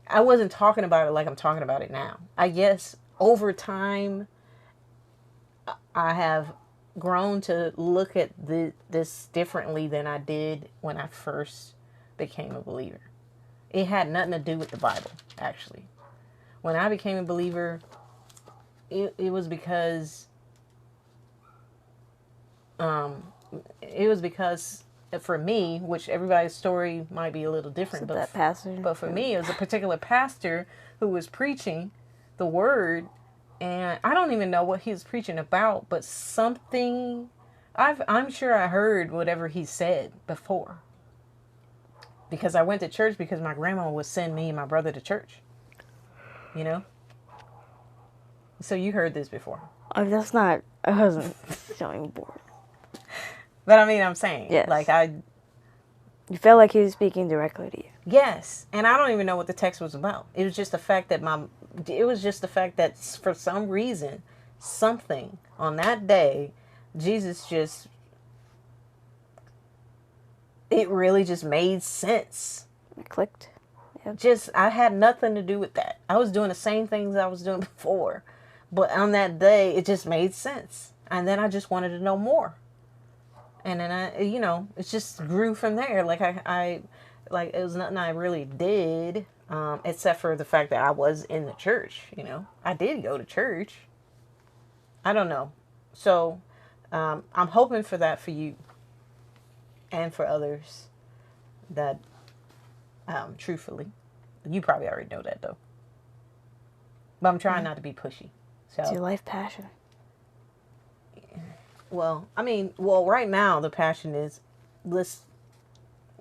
I wasn't talking about it like I'm talking about it now. I guess over time I have grown to look at this differently than I did when I first became a believer. It had nothing to do with the Bible, actually. When I became a believer, it was because for me, which everybody's story might be a little different, but that pastor. But for me, it was a particular pastor who was preaching the word, and I don't even know what he was preaching about, but something I'm sure I heard whatever he said before, because I went to church because my grandma would send me and my brother to church. So you heard this before. I wasn't showing bored. But I mean, I'm saying, yes. Like, you felt like he was speaking directly to you. Yes, and I don't even know what the text was about. It was just the fact that for some reason, something on that day, Jesus it really just made sense. It clicked. Yep. I had nothing to do with that. I was doing the same things I was doing before, but on that day, it just made sense. And then I just wanted to know more. And then it just grew from there. Like it was nothing I really did, except for the fact that I was in the church. I did go to church. I don't know. So, I'm hoping for that for you and for others that, truthfully, you probably already know that though. But I'm trying not to be pushy. So it's your life passion. Well, right now the passion is let's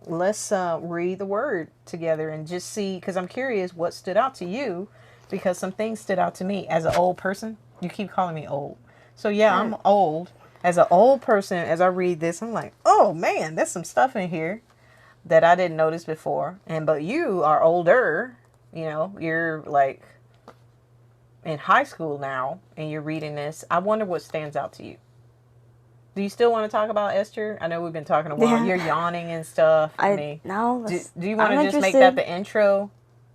read the word together and just see, because I'm curious what stood out to you, because some things stood out to me as an old person. You keep calling me old. So yeah, I'm old. As an old person, as I read this, I'm like, oh man, there's some stuff in here that I didn't notice before. But you are older, you're like in high school now and you're reading this. I wonder what stands out to you. Do you still want to talk about Esther? I know we've been talking a while. Yeah. You're yawning and stuff. No. Do you want to just make that the intro?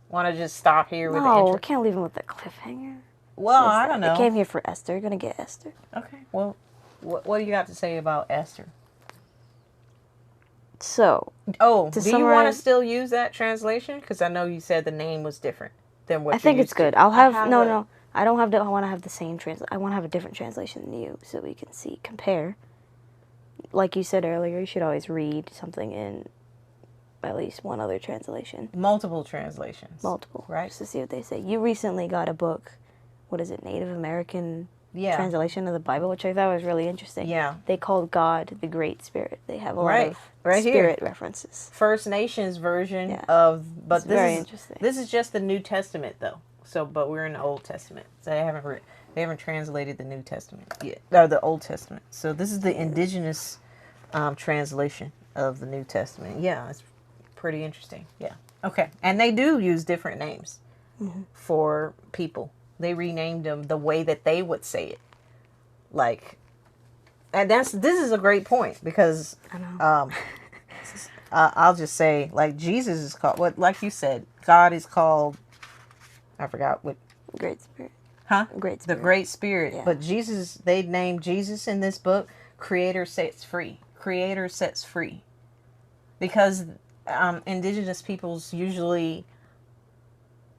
Want to just stop here with the intro? No, we can't leave him with the cliffhanger. Well, I don't know. It came here for Esther. You're going to get Esther. Okay. Well, what do you got to say about Esther? So. Oh, do you want to still use that translation? Because I know you said the name was different than what you used to. I think it's good. I'll have... No. I don't have to... I want to have the same translation. I want to have a different translation than you so we can compare. Like you said earlier, you should always read something in at least one other translation. Multiple translations. Multiple. Right. Just to see what they say. You recently got a book, what is it, Native American translation of the Bible, which I thought was really interesting. Yeah. They called God the Great Spirit. They have a lot of spirit references. First Nations version of... But very interesting. This is just the New Testament, though. But we're in the Old Testament. So they haven't translated the New Testament yet, or the Old Testament. So this is the indigenous translation of the New Testament. Yeah, it's pretty interesting. Yeah. Okay. And they do use different names for people. They renamed them the way that they would say it. And this is a great point, because I'll just say, like, Jesus is called, like you said, God is called, I forgot what. Great Spirit. Huh? Great Spirit. The Great Spirit. Yeah. But Jesus, they named Jesus in this book, Creator Sets Free. Creator Sets Free. Because indigenous peoples usually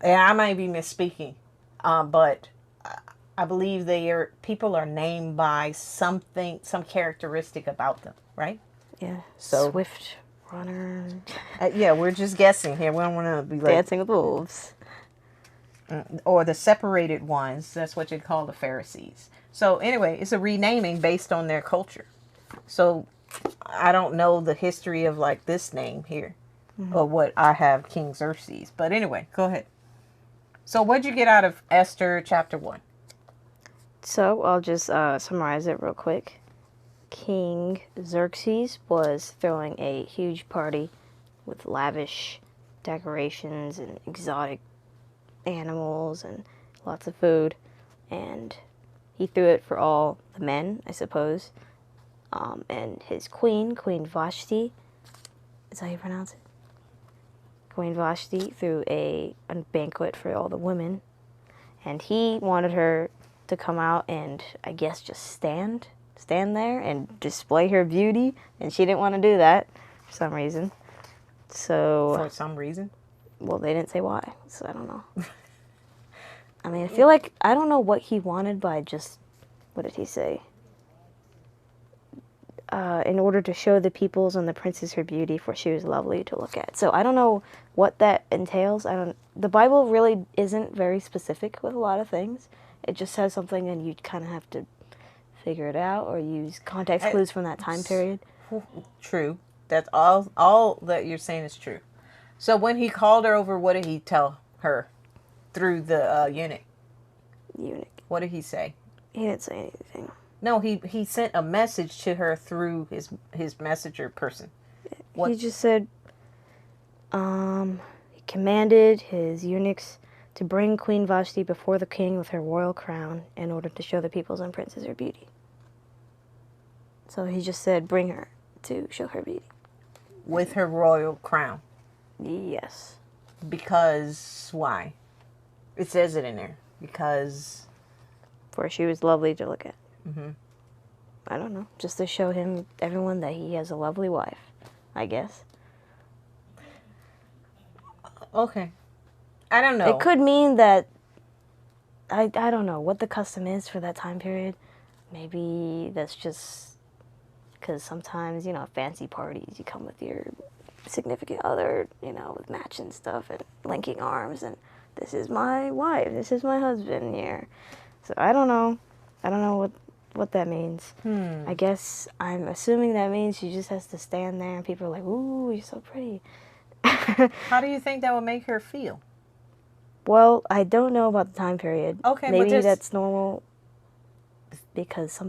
and I might be misspeaking, but I believe people are named by something, some characteristic about them, right? Yeah. So, Swift runner. yeah, we're just guessing here. We don't want to be like, Dancing with wolves. or the separated ones. That's what you call the Pharisees. So anyway, it's a renaming based on their culture. So I don't know the history of like this name here, or what I have King Xerxes. But anyway, go ahead. So what'd you get out of Esther chapter 1? So I'll just summarize it real quick. King Xerxes was throwing a huge party with lavish decorations and exotic animals and lots of food, and he threw it for all the men, I suppose. And his Queen Vashti, is that how you pronounce it? Queen Vashti threw a banquet for all the women, and he wanted her to come out and I guess just stand there and display her beauty, and she didn't want to do that for some reason. So For some reason? well, they didn't say why, so I don't know. I mean, I feel like I don't know what he wanted, but what did he say? In order to show the peoples and the princes her beauty, for she was lovely to look at. So I don't know what that entails. The Bible really isn't very specific with a lot of things. It just says something and you kind of have to figure it out or use context clues from that time period. True. That's all that you're saying is true. So when he called her over, what did he tell her through the eunuch? What did he say? He didn't say anything. No, he sent a message to her through his messenger person. What? He just said, he commanded his eunuchs to bring Queen Vashti before the king with her royal crown in order to show the peoples and princes her beauty. So he just said, bring her to show her beauty. With her royal crown. Yes. Because why? It says it in there. Because... For she was lovely to look at. Mm-hmm. I don't know. Just to show everyone that he has a lovely wife, I guess. Okay. I don't know. It could mean that, I don't know what the custom is for that time period. Maybe that's just because sometimes, fancy parties, you come with your significant other, with matching stuff and linking arms and this is my wife, this is my husband here. So I don't know. I don't know what that means. I guess I'm assuming that means she just has to stand there and people are like, ooh, you're so pretty. How do you think that would make her feel? Well, I don't know about the time period. Okay, maybe but that's normal because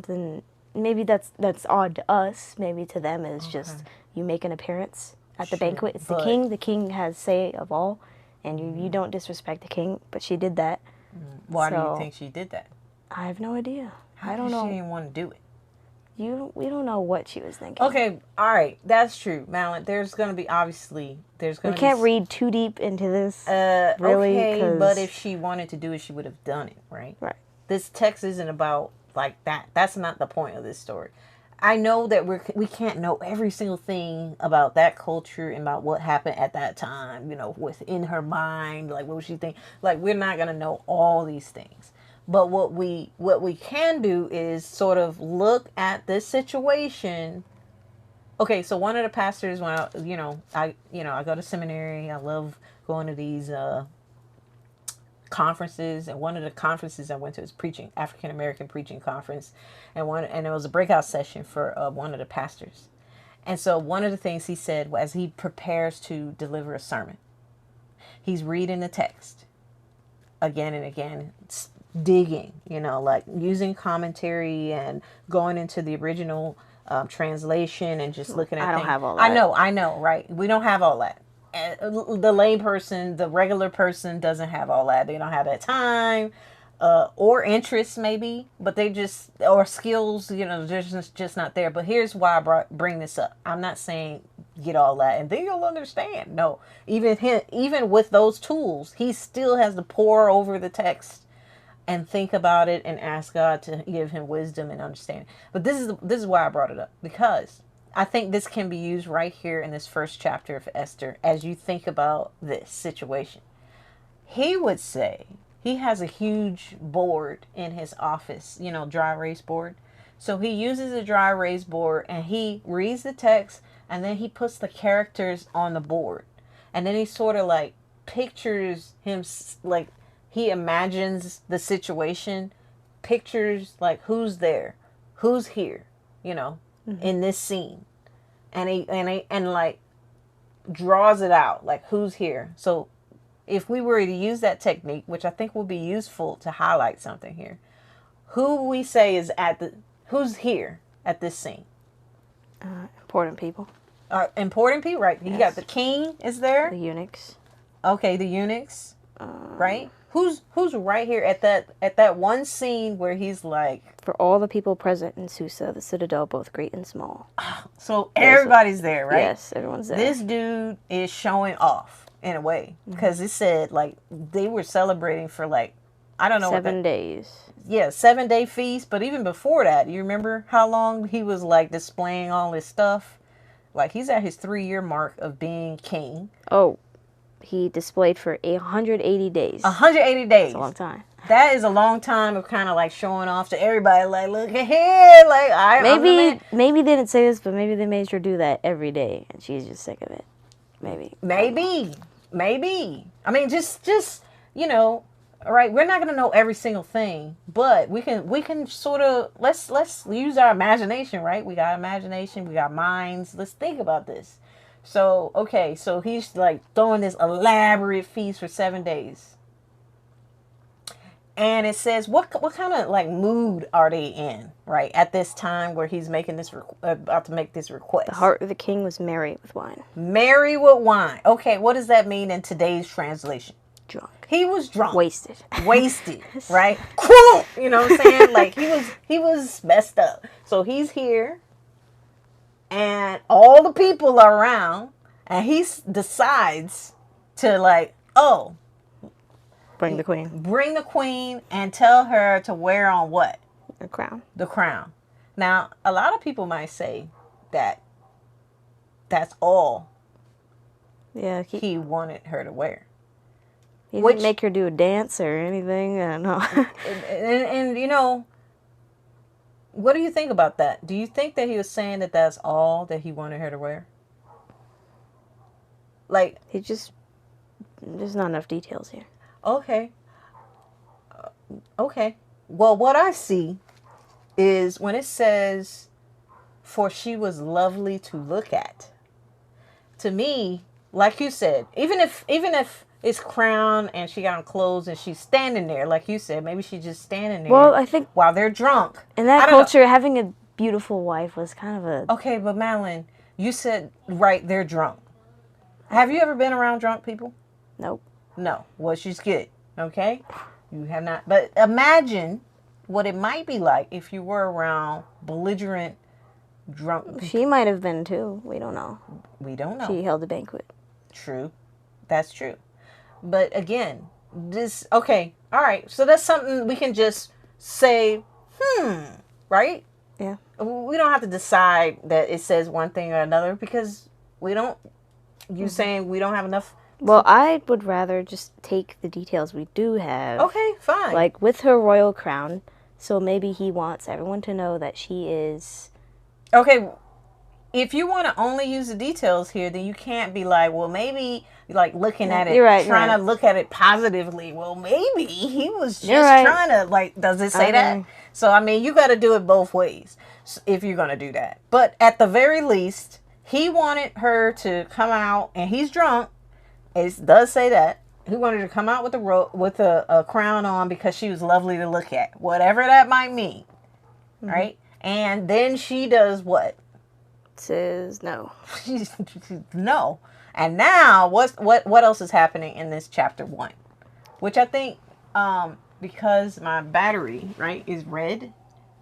maybe that's odd to us. Maybe to them it's just you make an appearance at the banquet. It's the king. The king has say of all, and you don't disrespect the king. But she did that. Why do you think she did that? I have no idea. I don't know. know. She didn't want to do it. We don't know what she was thinking. Okay, all right, that's true, Malin. There's gonna be We can't read too deep into this. Really, okay, but if she wanted to do it, she would have done it, right? Right. This text isn't about like that. That's not the point of this story. I know that we can't know every single thing about that culture and about what happened at that time. Within her mind, like what was she think? Like we're not gonna know all these things. But what we can do is sort of look at this situation. Okay, so one of the pastors, when I go to seminary. I love going to these conferences, and one of the conferences I went to was African American preaching conference, and it was a breakout session for one of the pastors. And so one of the things he said as he prepares to deliver a sermon, he's reading the text again and again, digging, like using commentary and going into the original translation and just looking at I don't things. have all that. I know, right? We don't have all that. The lay person, the regular person doesn't have all that. They don't have that time or interest maybe, but or skills, they're just not there. But here's why I bring this up. I'm not saying get all that and then you'll understand. No, even with those tools, he still has to pore over the text and think about it and ask God to give him wisdom and understanding. But this is why I brought it up, because I think this can be used right here in this first chapter of Esther as you think about this situation. he would say he has a huge board in his office, dry erase board. So he uses a dry erase board and he reads the text and then he puts the characters on the board. And then he sort of like pictures him, like he imagines the situation, pictures like who's there, who's here, in this scene. And like draws it out, like who's here. So if we were to use that technique, which I think will be useful to highlight something here, who we say is who's here at this scene? Important people. Important people, right? You got the king is there. The eunuchs. Okay, the eunuchs, right? Who's right here at that one scene where he's like, for all the people present in Susa, the citadel, both great and small. So everybody's there, right? Yes, everyone's there. This dude is showing off in a way because it said like they were celebrating for like, I don't know, 7 days. Yeah, 7-day feast. But even before that, you remember how long he was like displaying all this stuff? Like he's at his 3-year mark of being king. Oh, he displayed for 180 days. 180 days. That's a long time. That is a long time of kind of like showing off to everybody. Like, look at here. Like maybe they didn't say this, but maybe they made her do that every day, and she's just sick of it. Maybe. I mean, just all right. We're not gonna know every single thing, but we can sort of let's use our imagination, right? We got imagination, we got minds. Let's think about this. So okay, so he's like throwing this elaborate feast for 7 days, and it says what kind of like mood are they in, right, at this time where he's making this about to make this request? The heart of the king was merry with wine. Merry with wine. Okay, what does that mean in today's translation? Drunk. He was drunk. Wasted, right? You know what I'm saying? Like he was messed up. So he's here and all the people are around and he decides to like, bring the queen and tell her to wear on what? The crown. The crown. Now, a lot of people might say that that's all he wanted her to wear. He didn't make her do a dance or anything. I don't know. and what do you think about that? Do you think that he was saying that that's all that he wanted her to wear? Like, there's not enough details here. Okay. Okay. Well, what I see is when it says, for she was lovely to look at. To me, like you said, even if it's crown and she got on clothes and she's standing there, like you said, maybe she's just standing there. Well, I think while they're drunk. In that culture, having a beautiful wife was kind of a... Okay, but Madeline, you said, right, they're drunk. Have you ever been around drunk people? Nope. No. Well, she's good. Okay? You have not. But imagine what it might be like if you were around belligerent, drunk people. She might have been too. We don't know. We don't know. She held a banquet. True. That's true. But again, okay. All right. So that's something we can just say, right? Yeah. We don't have to decide that it says one thing or another because we don't, saying we don't have enough. Well, I would rather just take the details we do have. Okay, fine. Like with her royal crown. So maybe he wants everyone to know that she is... Okay, if you want to only use the details here, then you can't be like, well, maybe, like, looking at it, trying to look at it positively. Well, maybe he was just trying to, like, does it say that? So, I mean, you got to do it both ways if you're going to do that. But at the very least, he wanted her to come out, and he's drunk. It does say that. He wanted her to come out with a crown on because she was lovely to look at. Whatever that might mean. Right? And then she does what? Says no. No. And now what else is happening in this chapter 1? Which I think because my battery, right, is red,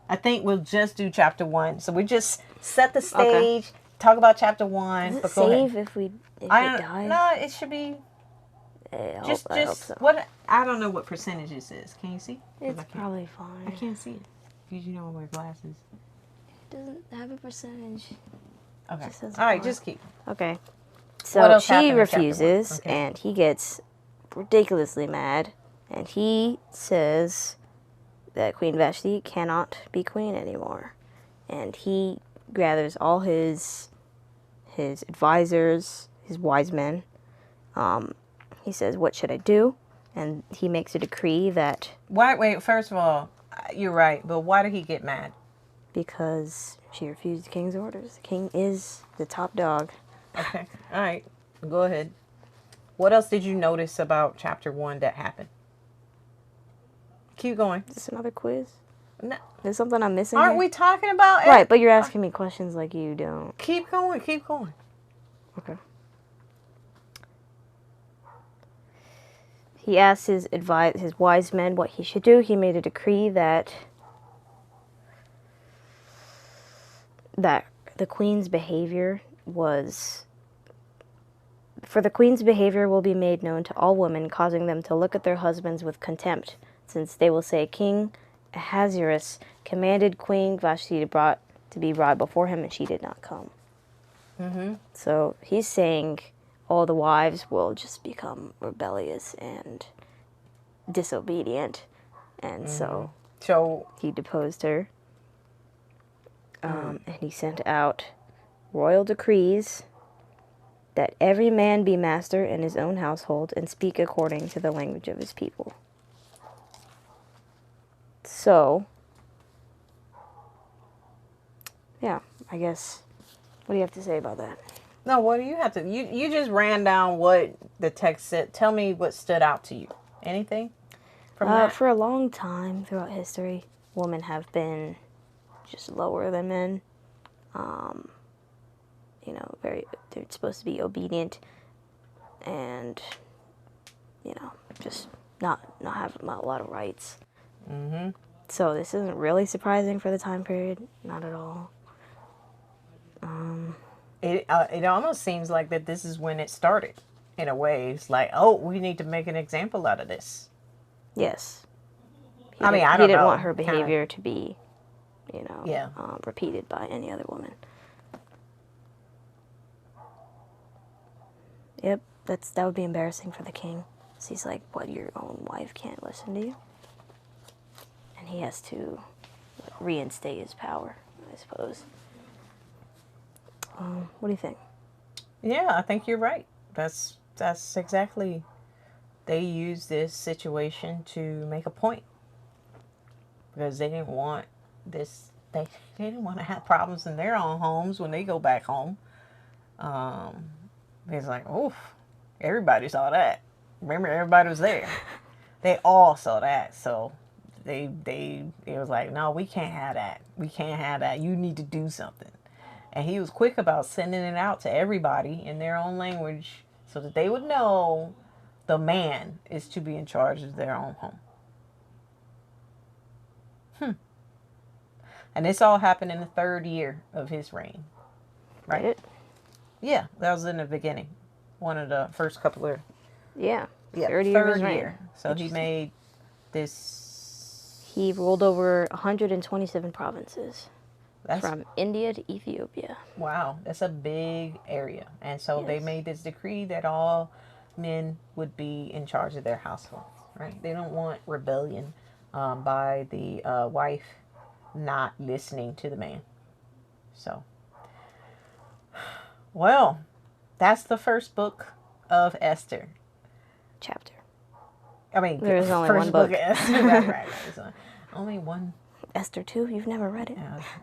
I think we'll just do chapter 1. So we just set the stage, talk about chapter 1. Does it save if it dies? No, it should be I just hope so. what I don't know what percentage this is. Can you see? It's probably fine. I can't see it because you know I wear glasses. It doesn't have a percentage. Okay. All right, just keep. Okay. So she refuses, and he gets ridiculously mad, and he says that Queen Vashti cannot be queen anymore. And he gathers all his advisors, his wise men. He says, "What should I do?" And he makes a decree that Wait, first of all, you're right, but why did he get mad? because she refused the king's orders. The king is the top dog. Okay, all right, go ahead. What else did you notice about chapter 1 that happened? Keep going. Is this another quiz? No, There's something I'm missing aren't here? we talking about it? Right, but you're asking me questions like you don't. Keep going, keep going. Okay. He asked his wise men what he should do. He made a decree that the queen's behavior was... For the queen's behavior will be made known to all women, causing them to look at their husbands with contempt, since they will say, King Ahasuerus commanded Queen Vashti to be brought before him, and she did not come. Mm-hmm. So he's saying all the wives will just become rebellious and disobedient, and so he deposed her. And he sent out royal decrees that every man be master in his own household and speak according to the language of his people. So, yeah, I guess, what do you have to say about that? No, what do you have to... You just ran down what the text said. Tell me what stood out to you. Anything from that? For a long time throughout history, women have been just lower than men. They're supposed to be obedient and, just not have a lot of rights. Mm-hmm. So this isn't really surprising for the time period. Not at all. It almost seems like that this is when it started, in a way. It's like, oh, we need to make an example out of this. Yes. I He don't didn't know. want her behavior to be, Yeah. repeated by any other woman. Yep, that would be embarrassing for the king. So he's like, what, your own wife can't listen to you? And he has to reinstate his power, I suppose. What do you think? Yeah, I think you're right. That's exactly... They used this situation to make a point. Because they didn't want this... They didn't want to have problems in their own homes when they go back home. It's like, oof, everybody saw that. Remember, everybody was there. They all saw that. So it was like, no, we can't have that. We can't have that. You need to do something. And he was quick about sending it out to everybody in their own language so that they would know the man is to be in charge of their own home. And this all happened in the 3rd year of his reign. Right? Did it? Yeah, that was in the beginning. One of the first couple of... Yeah. Yeah, 3rd year. So he made this... He ruled over 127 provinces. That's from India to Ethiopia. Wow, that's a big area. And so they made this decree that all men would be in charge of their households, right? They don't want rebellion by the wife not listening to the man. So, well, that's the first book of Esther. Chapter. I mean, there's only first one book. Of Esther. right. Only one. Esther 2? You've never read it?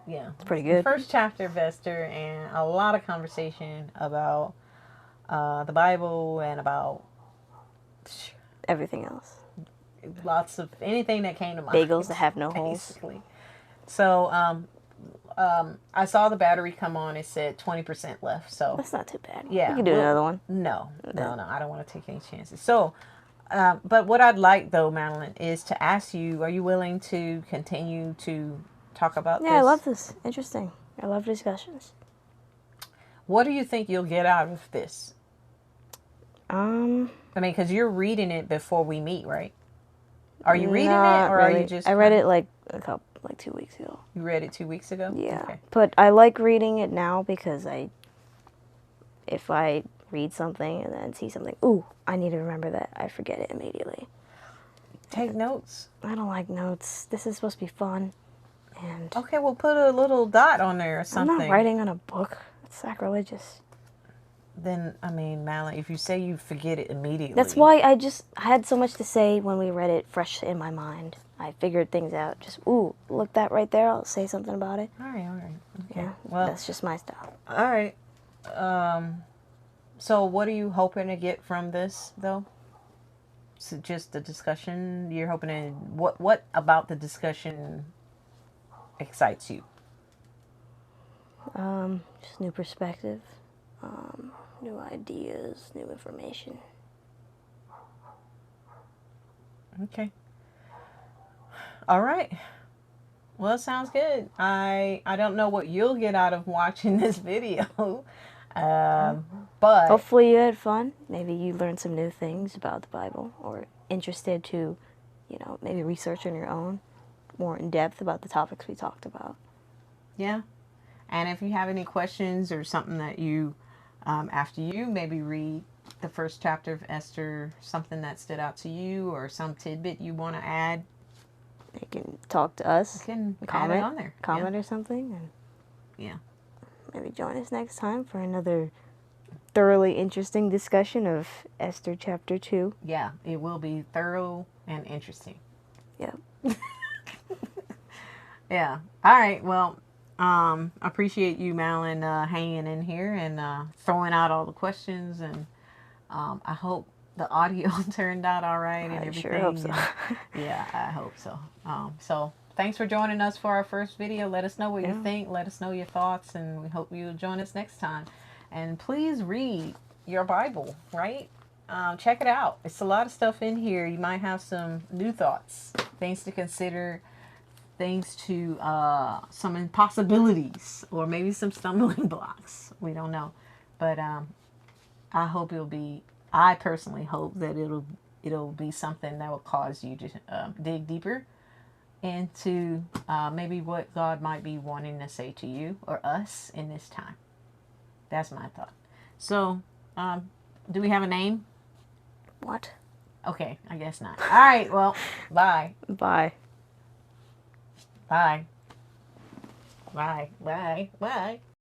Yeah. It's pretty good. The first chapter of Esther, and a lot of conversation about the Bible and about everything else. Lots of anything that came to mind. Bagels that have no holes. Basically. So, I saw the battery come on. It said 20% left. So that's not too bad. Yeah, you can do another one. No. I don't want to take any chances. So, but what I'd like though, Madeline, is to ask you: are you willing to continue to talk about this? Yeah, I love this. Interesting. I love discussions. What do you think you'll get out of this? I mean, because you're reading it before we meet, right? Are you reading it, or really. are you just? I read it like 2 weeks ago. You read it 2 weeks ago? Yeah, okay. But I like reading it now because if I read something and then see something. Ooh, I need to remember that. I forget it immediately. Take notes. I don't like notes. This is supposed to be fun. And Okay, we'll put a little dot on there or I'm not something. writing on a book. It's sacrilegious. Then, I mean, Malin, if you say you forget it immediately. That's why I had so much to say when we read it fresh in my mind. I figured things out. Just, ooh, look that right there. I'll say something about it. All right. Okay. Yeah, Well, that's just my style. all right. So what are you hoping to get from this, though? So just the discussion you're hoping to... What about the discussion excites you? Just new perspective, new ideas, new information. Okay. All right. Well, it sounds good. I don't know what you'll get out of watching this video, but Hopefully you had fun. Maybe you learned some new things about the Bible, or interested to, maybe research on your own, more in depth about the topics we talked about. yeah. And if you have any questions or something that you, after you maybe read the first chapter of Esther, something that stood out to you or some tidbit you want to add, You can talk to us, you can comment add it on there. or something, and Yeah. maybe join us next time for another thoroughly interesting discussion of Esther Chapter 2. Yeah, it will be thorough and interesting. Yep. Yeah. All right. Well, appreciate you, Malin, hanging in here and throwing out all the questions, and I hope the audio turned out all right and I everything. sure hope so. Yeah, I hope so. So thanks for joining us for our first video. Let us know what you think. Let us know your thoughts, and we hope you'll join us next time. And please read your Bible, right? Check it out. It's a lot of stuff in here. You might have some new thoughts, things to consider, things to some impossibilities, or maybe some stumbling blocks. We don't know, but I hope I personally hope that it'll be something that will cause you to dig deeper into maybe what God might be wanting to say to you or us in this time. That's my thought. So, do we have a name? What? Okay, I guess not. All right, well, bye. Bye. Bye. Bye. Bye. Bye.